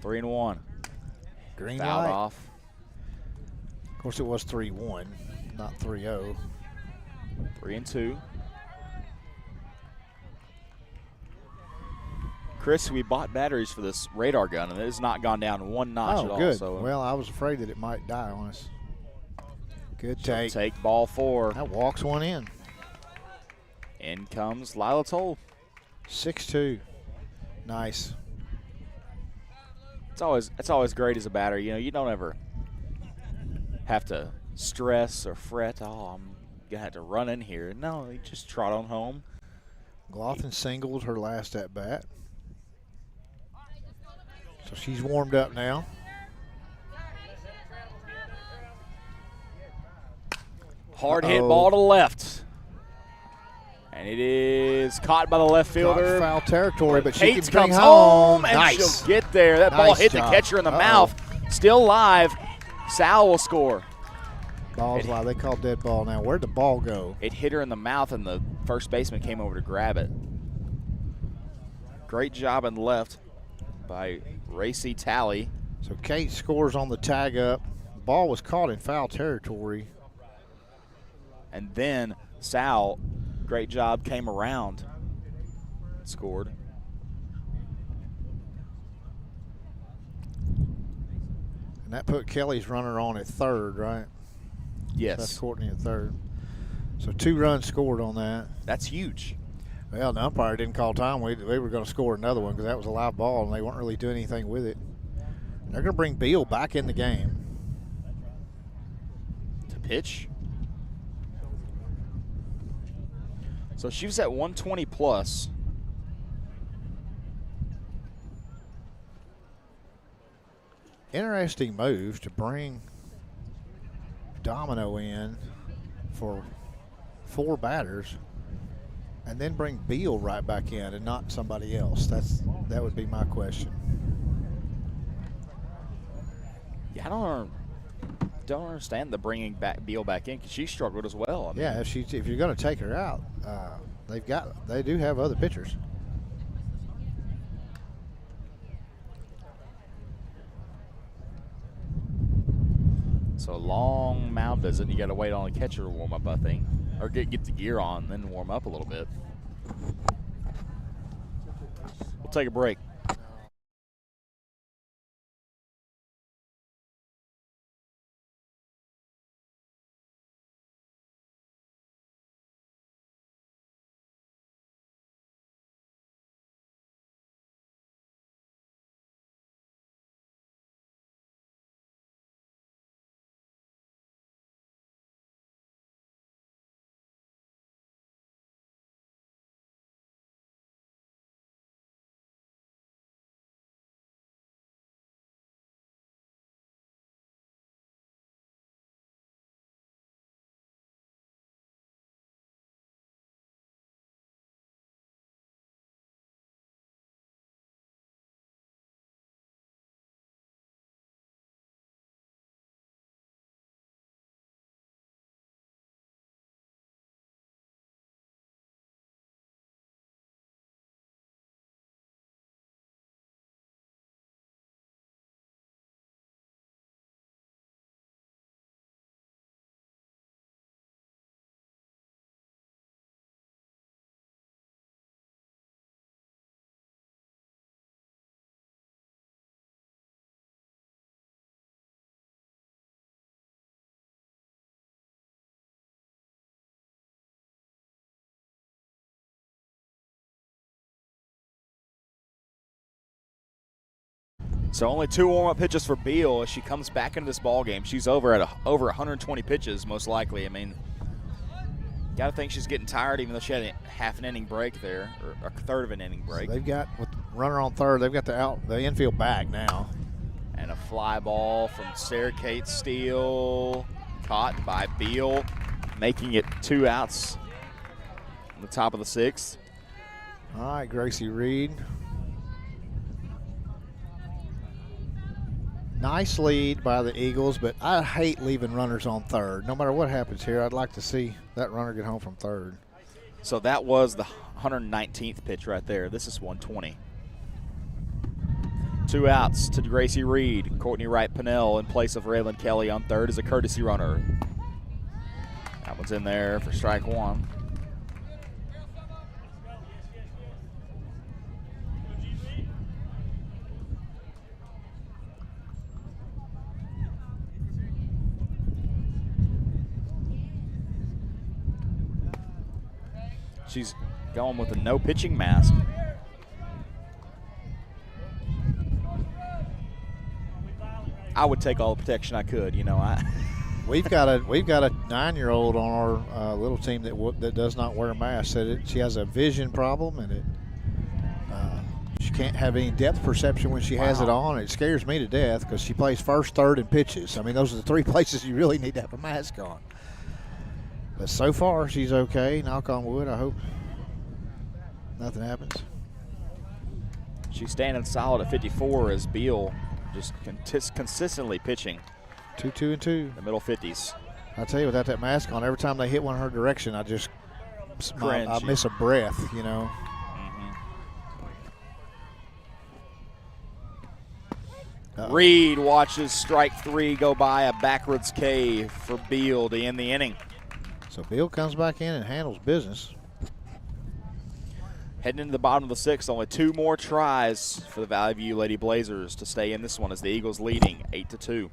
B: 3-1.
C: Green
B: Fouled
C: light.
B: off.
C: Of course, it was 3-1, not 3-0.
B: 3-2. Chris, we bought batteries for this radar gun, and it has not gone down one notch at all.
C: Good.
B: So,
C: well, I was afraid that it might die on us. Good take.
B: Take ball 4.
C: That walks one in.
B: In comes Lila Toll.
C: 6-2. Nice.
B: It's always great as a batter. You know, you don't ever have to stress or fret, oh, I'm going to have to run in here. No, he just trot on home.
C: Glothen singled her last at bat. So she's warmed up now.
B: Hard hit ball to left. And it is caught by the left fielder.
C: Caught foul territory, but she
B: Cates
C: can bring
B: comes home, and
C: nice.
B: she'll get there. That ball
C: Nice
B: hit
C: job.
B: the catcher in the mouth. Still live. Sal will score.
C: Ball's live. They call dead ball now. Where'd the ball go?
B: It hit her in the mouth, and the first baseman came over to grab it. Great job in left by Racy Talley.
C: So Kate scores on the tag up. The ball was caught in foul territory.
B: And then Sal, great job, came around and scored.
C: And that put Kelly's runner on at third, right?
B: Yes.
C: That's Courtney at third. So 2 runs scored on that.
B: That's huge.
C: Well, the umpire didn't call time. We were going to score another one because that was a live ball, and they weren't really doing anything with it. And they're going to bring Beal back in the game.
B: To pitch. So she was at 120 plus.
C: Interesting move to bring Domino in for 4 batters and then bring Beal right back in and not somebody else. That would be my question.
B: Yeah, I don't understand the bringing back Beal back in because she struggled as well. I mean,
C: Yeah, if you're going to take her out, they do have other pitchers.
B: So long mound visit. You got to wait on the catcher to warm up, I think, or get the gear on, then warm up a little bit. We'll take a break. So only 2 warm-up pitches for Beal as she comes back into this ball game. She's over at over 120 pitches, most likely. I mean, got to think she's getting tired, even though she had a half an inning break there, or a third of an inning break.
C: So they've got, with the runner on third, they've got the infield back now.
B: And a fly ball from Sarah Kate Steele, caught by Beal, making it 2 outs on the top of the 6th.
C: All right, Gracie Reed. Nice lead by the Eagles, but I hate leaving runners on third. No matter what happens here, I'd like to see that runner get home from third.
B: So that was the 119th pitch right there. This is 120. 2 outs to Gracie Reed. Courtney Wright-Pennell in place of Raylan Kelly on third as a courtesy runner. That one's in there for strike 1. She's going with a no pitching mask. I would take all the protection I could, you know.
C: We've got a 9-year-old on our little team that does not wear a mask. Said she has a vision problem and she can't have any depth perception when she has it on. It scares me to death because she plays first, third, and pitches. I mean, those are the 3 places you really need to have a mask on. But so far, she's okay. Knock on wood. I hope nothing happens.
B: She's standing solid at 54 as Beal just consistently pitching.
C: 2-2-2.
B: The middle 50s.
C: I tell you, without that mask on, every time they hit one in her direction, I just I miss a breath, you know.
B: Reed watches strike 3 go by, a backwards K for Beal to end the inning.
C: So Beal comes back in and handles business.
B: Heading into the bottom of the 6th, only 2 more tries for the Valley View Lady Blazers to stay in this one as the Eagles leading 8-2.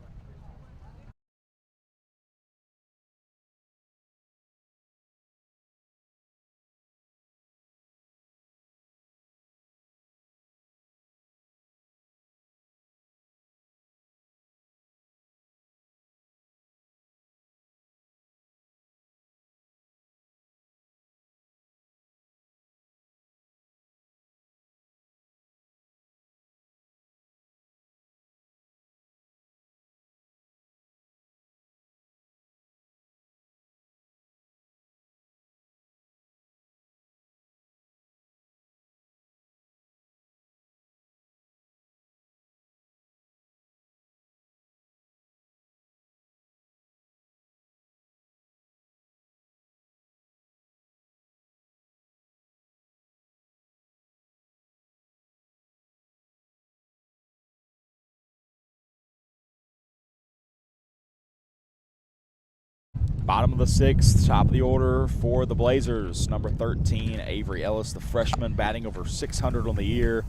B: Bottom of the 6th, top of the order for the Blazers. Number 13, Avery Ellis, the freshman, batting over 600 on the year.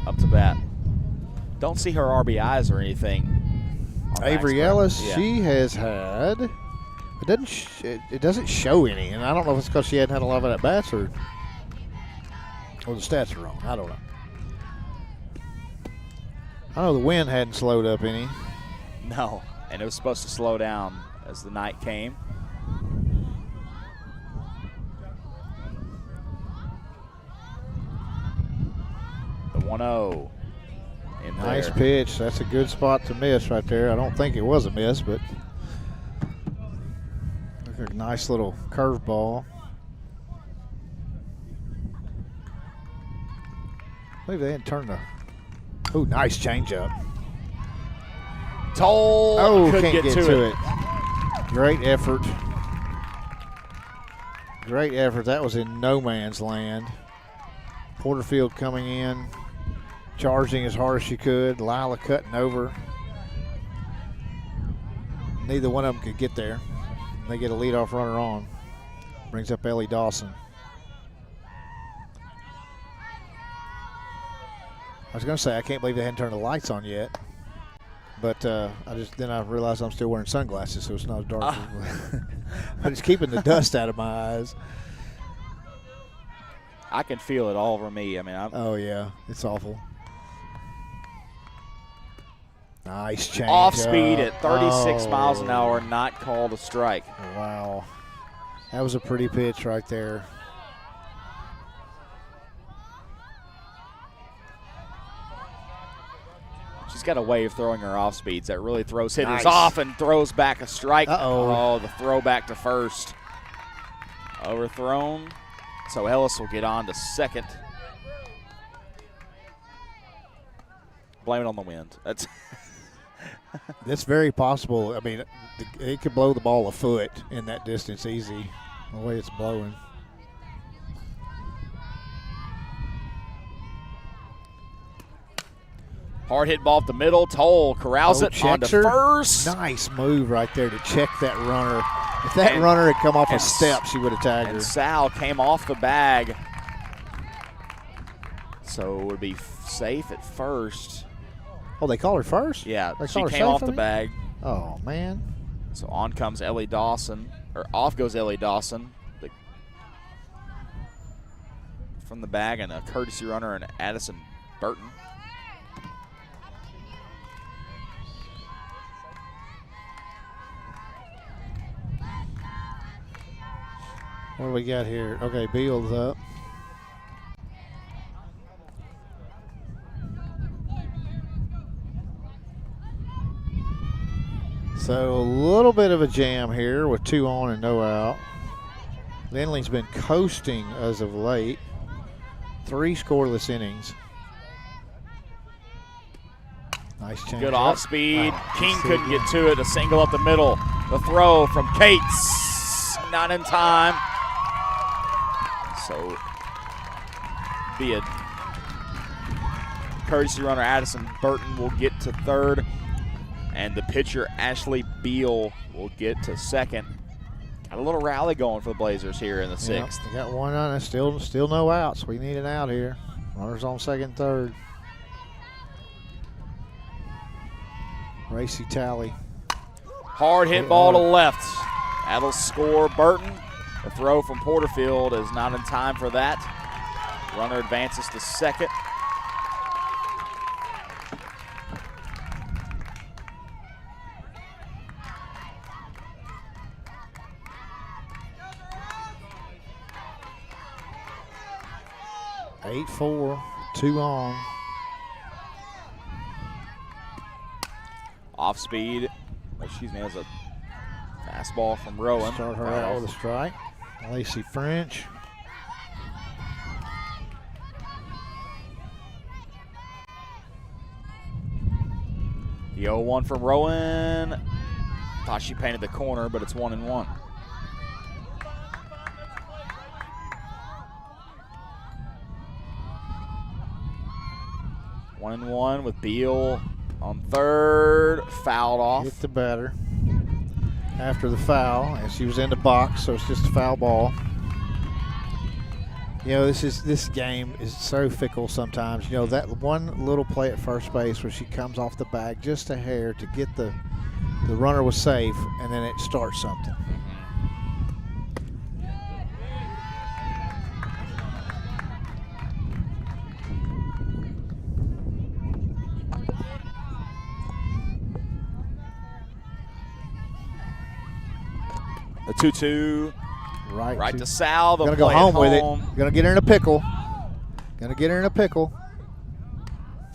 B: Up to bat. Don't see her RBIs or anything.
C: Avery Ellis, yeah. She has had. It doesn't show any, and I don't know if it's because she hadn't had a lot of at bats or the stats are wrong. I don't know. I know the wind hadn't slowed up any.
B: No, and it was supposed to slow down as the night came. The 1-0 in there.
C: Nice pitch. That's a good spot to miss right there. I don't think it was a miss, but a nice little curveball. I believe they didn't turn the. Oh, nice changeup.
B: Toll couldn't get to it.
C: Great effort. Great effort. That was in no man's land. Porterfield coming in, charging as hard as she could. Lila cutting over. Neither one of them could get there. They get a leadoff runner on. Brings up Ellie Dawson. I was going to say, I can't believe they hadn't turned the lights on yet. But I realized I'm still wearing sunglasses, so it's not as dark. But it's keeping the dust out of my eyes.
B: I can feel it all over me. I mean,
C: oh yeah, it's awful. Nice change.
B: Off speed at 36 miles an hour, not called a strike.
C: Wow, that was a pretty pitch right there.
B: She's got a way of throwing her off speeds that really throws hitters off and throws back a strike. Oh, the throw back to first. Overthrown. So Ellis will get on to second. Blame it on the wind.
C: That's very possible. I mean, it could blow the ball a foot in that distance easy, the way it's blowing.
B: Hard hit ball up the middle. Toll corrals it onto first.
C: Nice move right there to check that runner. If that runner had come off a step, she would have tagged her.
B: And Sal came off the bag. So it would be safe at first.
C: Oh, they call her first?
B: Yeah, she came off the bag.
C: Oh, man.
B: So on comes Ellie Dawson, or off goes Ellie Dawson. From the bag, and a courtesy runner and Addison Burton.
C: What do we got here? Okay, Beal's up. So a little bit of a jam here with 2 on and no out. Lindley's been coasting as of late. 3 scoreless innings. Nice change.
B: Good off speed. King couldn't get to it. A single up the middle. The throw from Cates. Not in time. So be a courtesy runner. Addison Burton will get to third. And the pitcher, Ashley Beal, will get to second. Got a little rally going for the Blazers here in the 6th.
C: They got 1 on it. Still no outs. We need an out here. Runners on second, third. Racy tally.
B: Hard hit ball to left. That'll score Burton. The throw from Porterfield is not in time for that. Runner advances to second.
C: Eight, 4, 2 on.
B: Off speed. Excuse me, has a fastball from Rowan.
C: Start her out with a strike. Lacey French.
B: The 0-1 from Rowan. Thought she painted the corner, but it's 1-1. One and one with Beal on third, fouled off.
C: Hit the batter after the foul, and she was in the box, so it's just a foul ball. You know, this game is so fickle sometimes. You know, that one little play at first base where she comes off the bag just a hair to get the runner was safe, and then it starts something.
B: The 2-2. Right to Sal.
C: Gonna go home with it. Gonna get her in a pickle.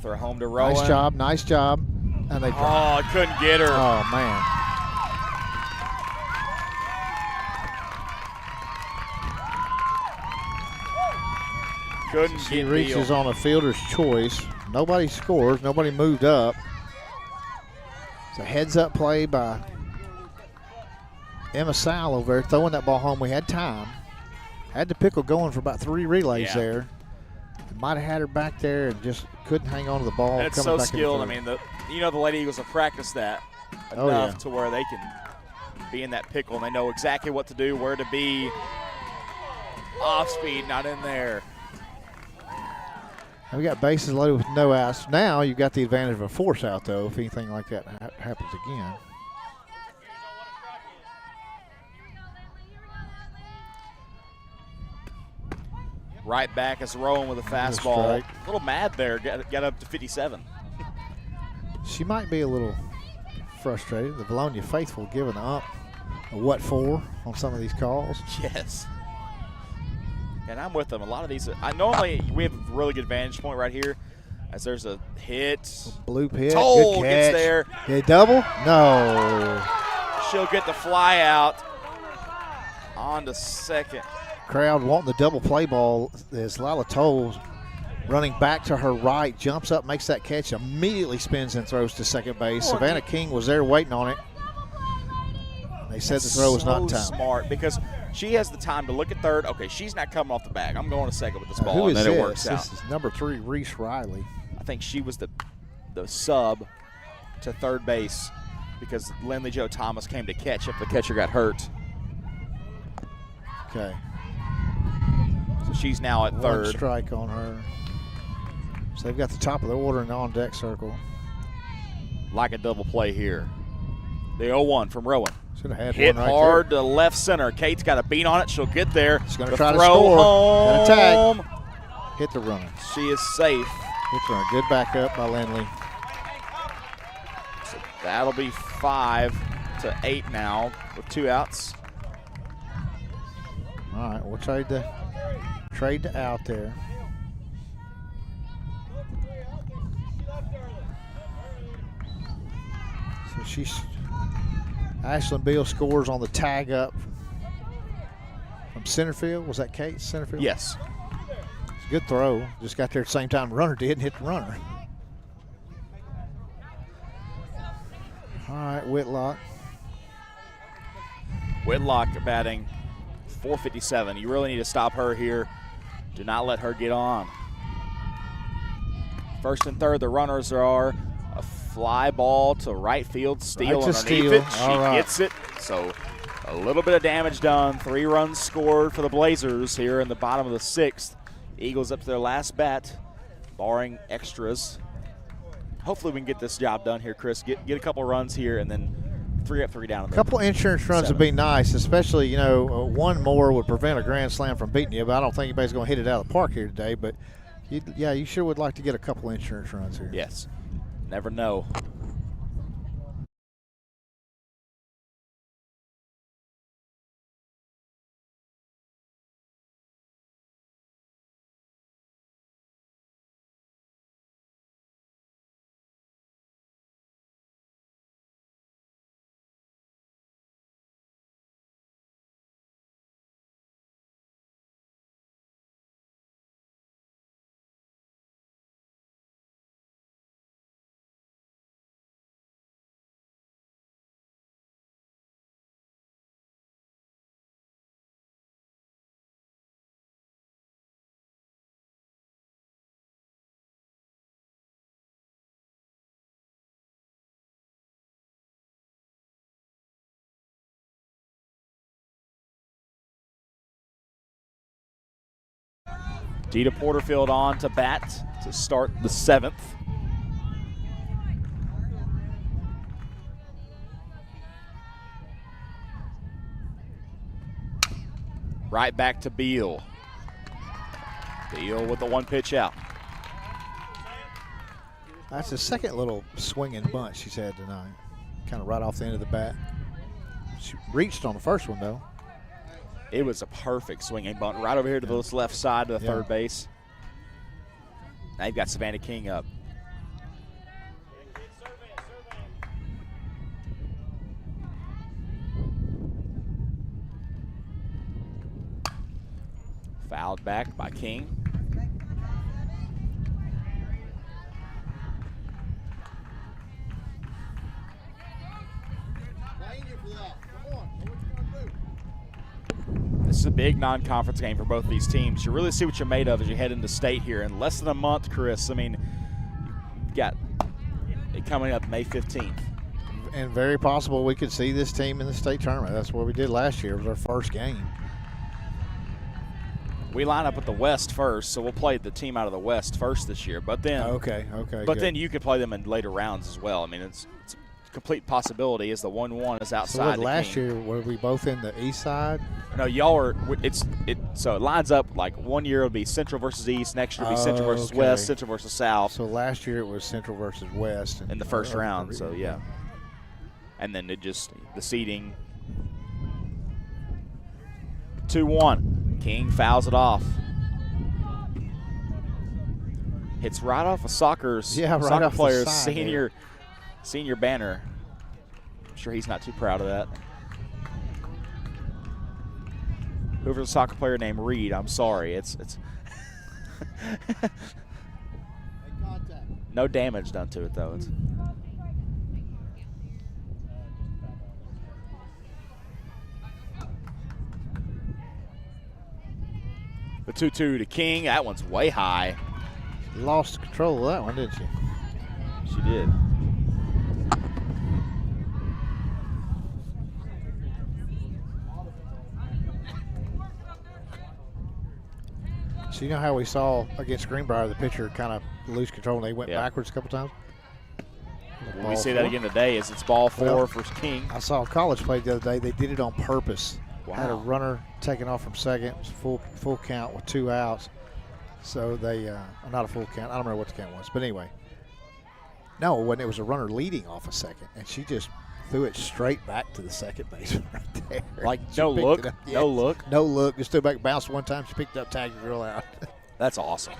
B: Throw home to Rowan.
C: Nice job. And they
B: I couldn't get her.
C: Oh, man.
B: Couldn't
C: She
B: get
C: reaches
B: Beal.
C: on a fielder's choice. Nobody scores. Nobody moved up. It's a heads-up play by Emma Sal over there, throwing that ball home. We had time. Had the pickle going for about 3 relays there. Might have had her back there and just couldn't hang on to the ball.
B: And it's so skilled. I mean, the Lady Eagles have practiced that enough to where they can be in that pickle and they know exactly what to do, where to be. Off speed, not in there.
C: And we got bases loaded with no outs. Now you've got the advantage of a force out, though, if anything like that happens again.
B: Right back as Rowan with a fastball. A little mad there. Got up to 57.
C: She might be a little frustrated. The Vilonia faithful giving up a what for on some of these calls.
B: Yes. And I'm with them. A lot of these, normally we have a really good vantage point right here as there's a hit.
C: Bloop hit.
B: Toll
C: Good catch.
B: gets there.
C: Okay, double? No.
B: She'll get the fly out on to second.
C: Crowd wanting the double play ball as Lila Toll running back to her right, jumps up, makes that catch, immediately spins and throws to second base. Savannah King was there waiting on it. They said the throw was not in time.
B: Smart because she has the time to look at third. Okay, she's not coming off the bag. I'm going to second with this ball,
C: Who
B: and
C: is
B: then
C: this?
B: it works out.
C: This is number 3, Reese Riley.
B: I think she was the sub to third base because Lindley Joe Thomas came to catch if the catcher got hurt.
C: Okay.
B: So she's now at third.
C: 1 strike on her. So they've got the top of the order in the on-deck circle.
B: Like a double play here. The 0-1 from Rowan.
C: Should have had
B: Hit
C: one right
B: hard
C: there.
B: to left center. Kate's got a beat on it. She'll get there.
C: She's going
B: to
C: to try to
B: throw
C: score.
B: home.
C: Got a tag. Hit the runner.
B: She is safe.
C: Hit the runner. Good backup by Lindley.
B: So that'll be 5-8 now with 2 outs.
C: All right, we'll trade the out there. So Ashlyn Beal scores on the tag up from center field. Was that Kate, center field?
B: Yes.
C: It's a good throw. Just got there at the same time the runner did and hit the runner. All right, Whitlock.
B: Whitlock batting .457. You really need to stop her here. Do not let her get on. First and third, the runners are a fly ball to right field, steal
C: Right to
B: underneath
C: steal.
B: it. She
C: All right.
B: gets it. So a little bit of damage done. 3 runs scored for the Blazers here in the bottom of the 6th. Eagles up to their last bat, barring extras. Hopefully we can get this job done here, Chris. Get a couple runs here and then 3 up, 3 down.
C: A couple insurance runs would be nice, especially, you know, one more would prevent a grand slam from beating you, but I don't think anybody's going to hit it out of the park here today. But, you sure would like to get a couple insurance runs here.
B: Yes. Never know. Dita Porterfield on to bat to start the 7th. Right back to Beal. Beal with the 1 pitch out.
C: That's the second little swinging bunt she's had tonight. Kind of right off the end of the bat. She reached on the first one, though.
B: It was a perfect swinging bunt right over here to the left side of the third base. Now you've got Savannah King up. Fouled back by King. This is a big non-conference game for both of these teams. You really see what you're made of as you head into state here. In less than a month, Chris, I mean, you've got it coming up May 15th.
C: And very possible we could see this team in the state tournament. That's what we did last year. It was our first game.
B: We line up with the West first, so we'll play the team out of the West first this year. But then,
C: Okay.
B: but
C: good.
B: then you could play them in later rounds as well. I mean, it's a complete possibility as the 1-1 is outside.
C: So what,
B: the
C: last
B: King.
C: year were we both in the east side?
B: No, y'all are. So it lines up like 1 year it'll be Central versus East, next year it'll be Central versus West, Central versus South.
C: So last year it was Central versus West
B: in the first round. So yeah, and then the seeding. 2-1. King fouls it off. Hits right off a soccer
C: off
B: player's
C: the side,
B: senior banner. I'm sure he's not too proud of that. Whoever's a soccer player named Reed, I'm sorry. It's no damage done to it though. The 2-2 to King. That one's way high.
C: Lost control of that one, didn't she?
B: She did.
C: So you know how we saw against Greenbrier, the pitcher kind of lose control and they went backwards a couple times?
B: When we see that again today, is it's ball 4 for King.
C: I saw college play the other day. They did it on purpose.
B: Wow.
C: Had a runner taken off from second. It was full count with 2 outs. So they, not a full count. I don't remember what the count was. But anyway. No, when it was a runner leading off a second. And she just threw it straight back to the second baseman right there.
B: Like
C: She
B: no
C: picked
B: look,
C: it up.
B: no look.
C: No look. Just threw it back, bounced one time. She picked it up, tagged the girl out.
B: That's awesome.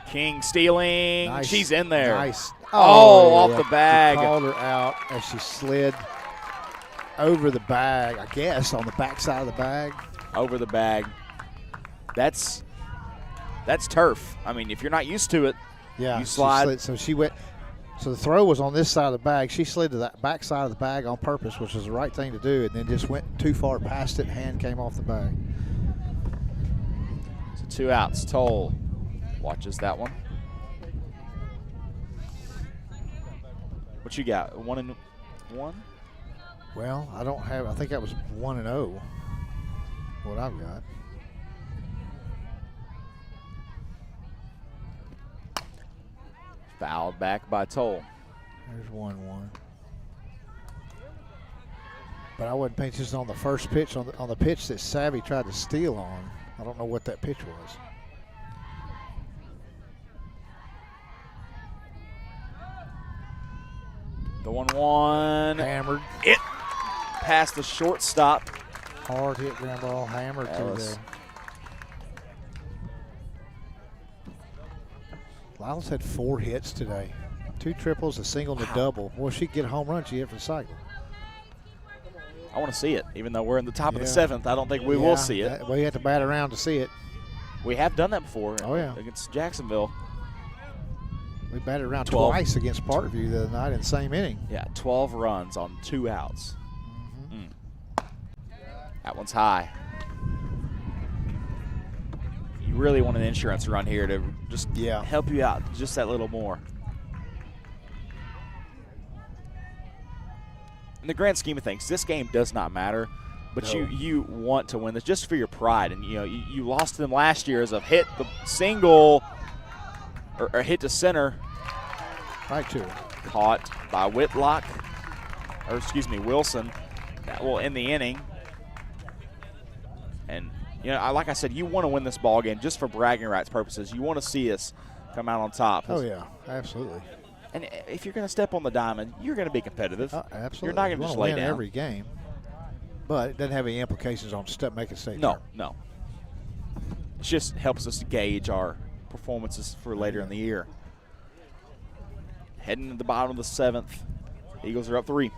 B: King stealing.
C: Nice.
B: She's in there.
C: Nice.
B: Oh, off the bag.
C: He called her out as she slid over the bag, I guess, on the back side of the bag.
B: Over the bag. That's turf. I mean, if you're not used to it,
C: Yeah,
B: you slide.
C: So she went. So the throw was on this side of the bag. She slid to that back side of the bag on purpose, which was the right thing to do, and then just went too far past it. Hand came off the bag.
B: So 2 outs. Toll watches that one. What you got? 1-1?
C: Well, I don't have. I think that was 1-0. What I've got.
B: Fouled back by Toll.
C: There's 1-1. But I wasn't paying attention on the first pitch, on the pitch that Savvy tried to steal on. I don't know what that pitch was.
B: The 1-1.
C: Hammered.
B: It past the shortstop.
C: Hard hit ground ball. Hammered to the. Lila's had 4 hits today. 2 triples, a single, and a double. Well, she could get a home run. She hit for the cycle.
B: I want to see it. Even though we're in the top of the 7th, I don't think we will see it.
C: We have to bat around to see it.
B: We have done that before.
C: Oh, yeah.
B: Against Jacksonville.
C: We batted around
B: 12.
C: twice against Parkview the other night in the same inning.
B: Yeah, 12 runs on 2 outs. That one's high. You really want an insurance run here to just help you out just that little more. In the grand scheme of things, this game does not matter, but you want to win this just for your pride. And you lost to them last year as a hit the single or hit to center.
C: Right to it.
B: Caught by Whitlock, or excuse me, Wilson. That will end the inning. And like I said, you want to win this ball game just for bragging rights purposes. You want to see us come out on top.
C: Oh yeah, absolutely.
B: And if you're going to step on the diamond, you're going to be competitive.
C: Absolutely.
B: You're not going to just lay
C: win
B: down
C: every game. But it doesn't have any implications on making state.
B: No. It just helps us to gauge our performances for later in the year. Heading to the bottom of the 7th. Eagles are up 3.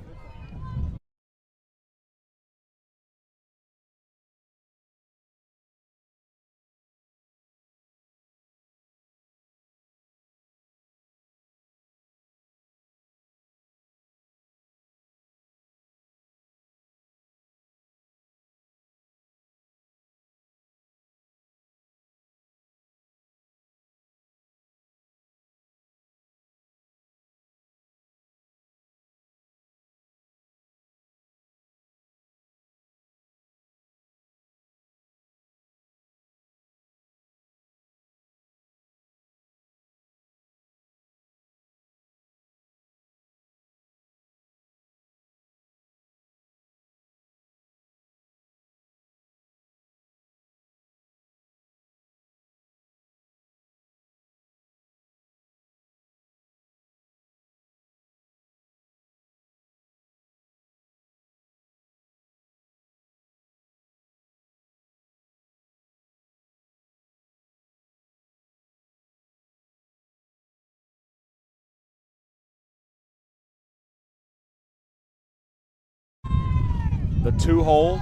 B: The 2-hole,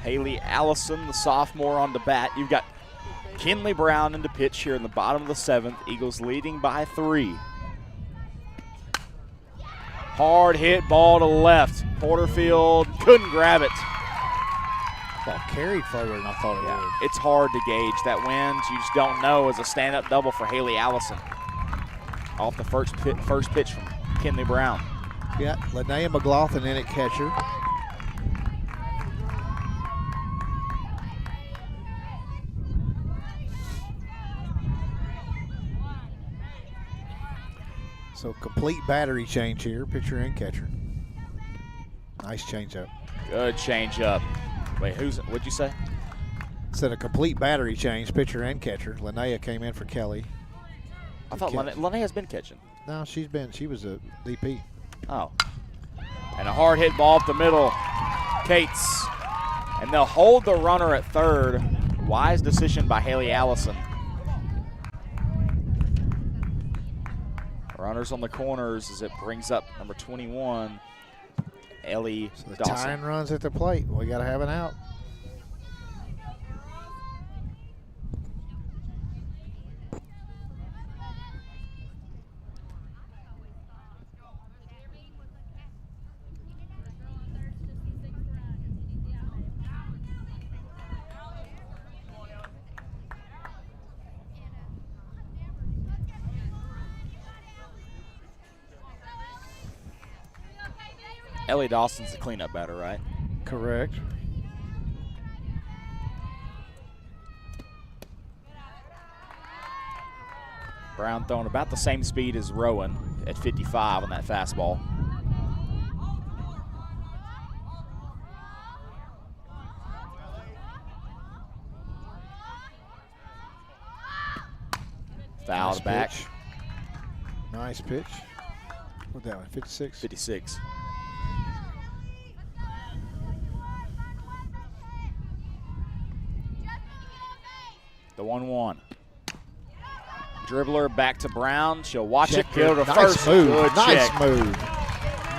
B: Haley Allison, the sophomore, on the bat. You've got Kinley Brown into pitch here in the bottom of the 7th. Eagles leading by 3. Hard hit ball to left. Porterfield couldn't grab it.
C: Ball carried further than I thought it would.
B: It's hard to gauge that wind. You just don't know. As a stand-up double for Haley Allison. Off the first pitch from Kinley Brown.
C: Yeah, Linnea McLaughlin in at catcher. So complete battery change here, pitcher and catcher. Nice change up.
B: Good change up. Wait, what'd you say?
C: Said a complete battery change, pitcher and catcher. Linnea came in for Kelly.
B: I thought Linnea's been catching.
C: No, she was a DP.
B: Oh. And a hard hit ball up the middle. Cates. And they'll hold the runner at third. Wise decision by Haley Allison. Runners on the corners as it brings up number 21, Ellie
C: So the
B: Dawson.
C: tying runs at the plate. We got to have an out.
B: Ellie Dawson's the cleanup batter, right?
C: Correct.
B: Brown throwing about the same speed as Rowan at 55 on that fastball. Fouled
C: Nice
B: back.
C: pitch. Nice pitch. What that one? 56.
B: 56. The 1-1. Dribbler back to Brown. She'll watch it. Go to
C: nice
B: first.
C: Move.
B: Good
C: nice
B: check.
C: move.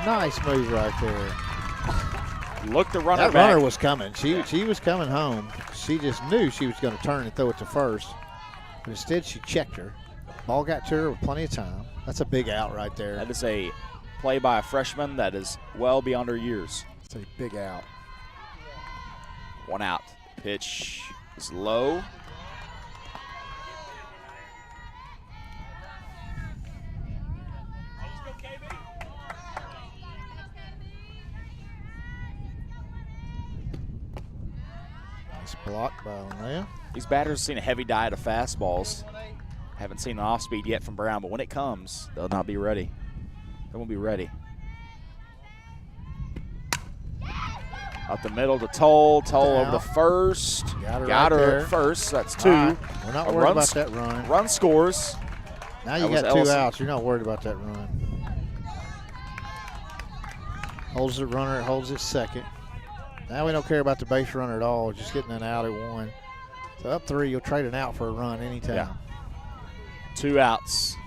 C: Nice move right there.
B: Look the runner
C: That
B: back.
C: runner was coming. She was coming home. She just knew she was going to turn and throw it to first. But instead, she checked her. Ball got to her with plenty of time. That's a big out right there.
B: That is a play by a freshman that is well beyond her years.
C: It's a big out.
B: 1 out. Pitch is low.
C: Nice block by Linnea.
B: These batters have seen a heavy diet of fastballs. Haven't seen an off speed yet from Brown, but when it comes, they'll not be ready. They won't be ready. Up the middle to Toll. Toll over to first.
C: Got her
B: at first. That's 2.
C: Right. We're not worried about that run.
B: Run scores.
C: Now you got 2 outs. You're not worried about that run. Holds the runner. It holds it second. Now we don't care about the base runner at all. Just getting an out at 1. So up 3, you'll trade an out for a run anytime.
B: Yeah. 2 outs.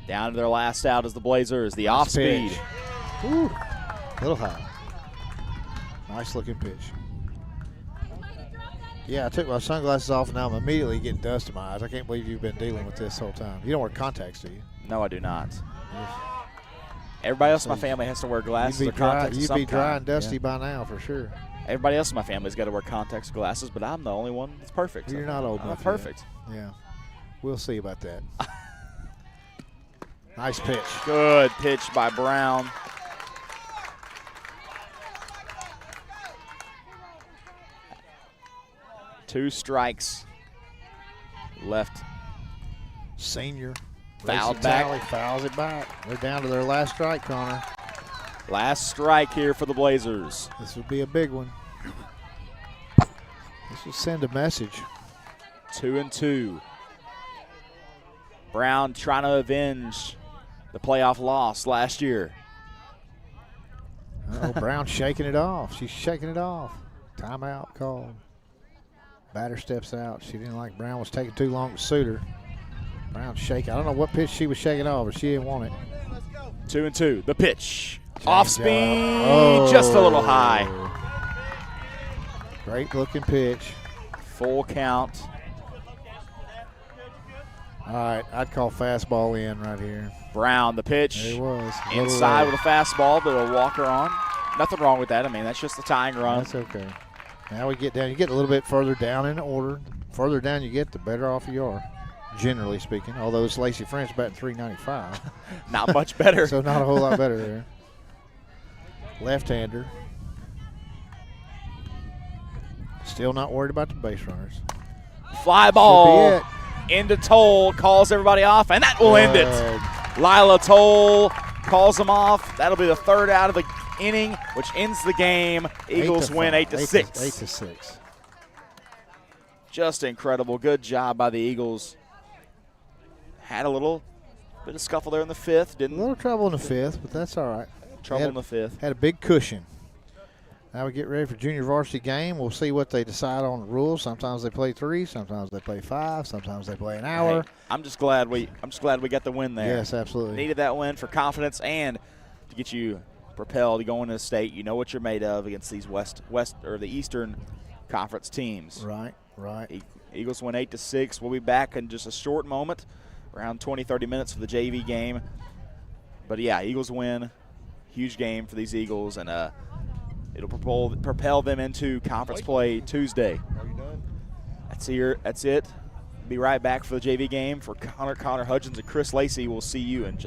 B: Down to their last out is the Blazers. The off speed.
C: Woo. Little high. Nice looking pitch. Yeah, I took my sunglasses off and now I'm immediately getting dust in my eyes. I can't believe you've been dealing with this whole time. You don't wear contacts, do you?
B: No, I do not. Everybody else in my family has to wear glasses or contacts.
C: You'd be dry and dusty by now for sure.
B: Everybody else in my family's got to wear contacts or glasses, but I'm the only one that's perfect.
C: You're not old enough.
B: Perfect.
C: Yeah. We'll see about that. Nice pitch.
B: Good pitch by Brown. Two strikes left.
C: Senior.
B: Fouled back.
C: Fouls it back. They're down to their last strike, Connor.
B: Last strike here for the Blazers.
C: This would be a big one. This will send a message.
B: 2-2. Brown trying to avenge the playoff loss last year.
C: Oh, Brown shaking it off. She's shaking it off. Timeout called. Batter steps out. She didn't like Brown was taking too long to suit her. Brown shaking. I don't know what pitch she was shaking off, but she didn't want it.
B: 2-2. The pitch.
C: Change
B: Off speed.
C: Oh.
B: Just a little high.
C: Great looking pitch.
B: Full count.
C: All right, I'd call fastball in right here.
B: Brown, the pitch.
C: There it was.
B: Inside with a fastball, but a walker on. Nothing wrong with that. I mean, that's just the tying run.
C: That's okay. Now we get down. You get a little bit further down in the order. Further down you get, the better off you are, generally speaking. Although it's Lacey French batting .395.
B: Not much better.
C: So not a whole lot better there. Left-hander. Still not worried about the base runners.
B: Fly ball
C: Should be it.
B: into Toll, calls everybody off, and that will end it. Lila Toll calls them off. That'll be the third out of the inning, which ends the game. Eagles win 8-6.
C: 8-6.
B: Just incredible. Good job by the Eagles. Had a little Bit of scuffle there in the fifth.
C: A
B: Didn't
C: little trouble in the fifth, but that's all right.
B: trouble in the fifth.
C: Had a big cushion. Now we get ready for junior varsity game. We'll see what they decide on the rules. Sometimes they play 3, sometimes they play 5, sometimes they play an hour.
B: Hey, I'm just glad we got the win there.
C: Yes, absolutely.
B: Needed that win for confidence and to get you propelled to go into the state. You know what you're made of against these west or the Eastern Conference teams.
C: Right.
B: Eagles win 8-6. We'll be back in just a short moment, around 20-30 minutes for the JV game. But yeah, Eagles win. Huge game for these Eagles, and it'll propel them into conference play Tuesday.
A: Are you done?
B: That's it. Be right back for the JV game. For Connor Hudgens and Chris Lacey, we'll see you in just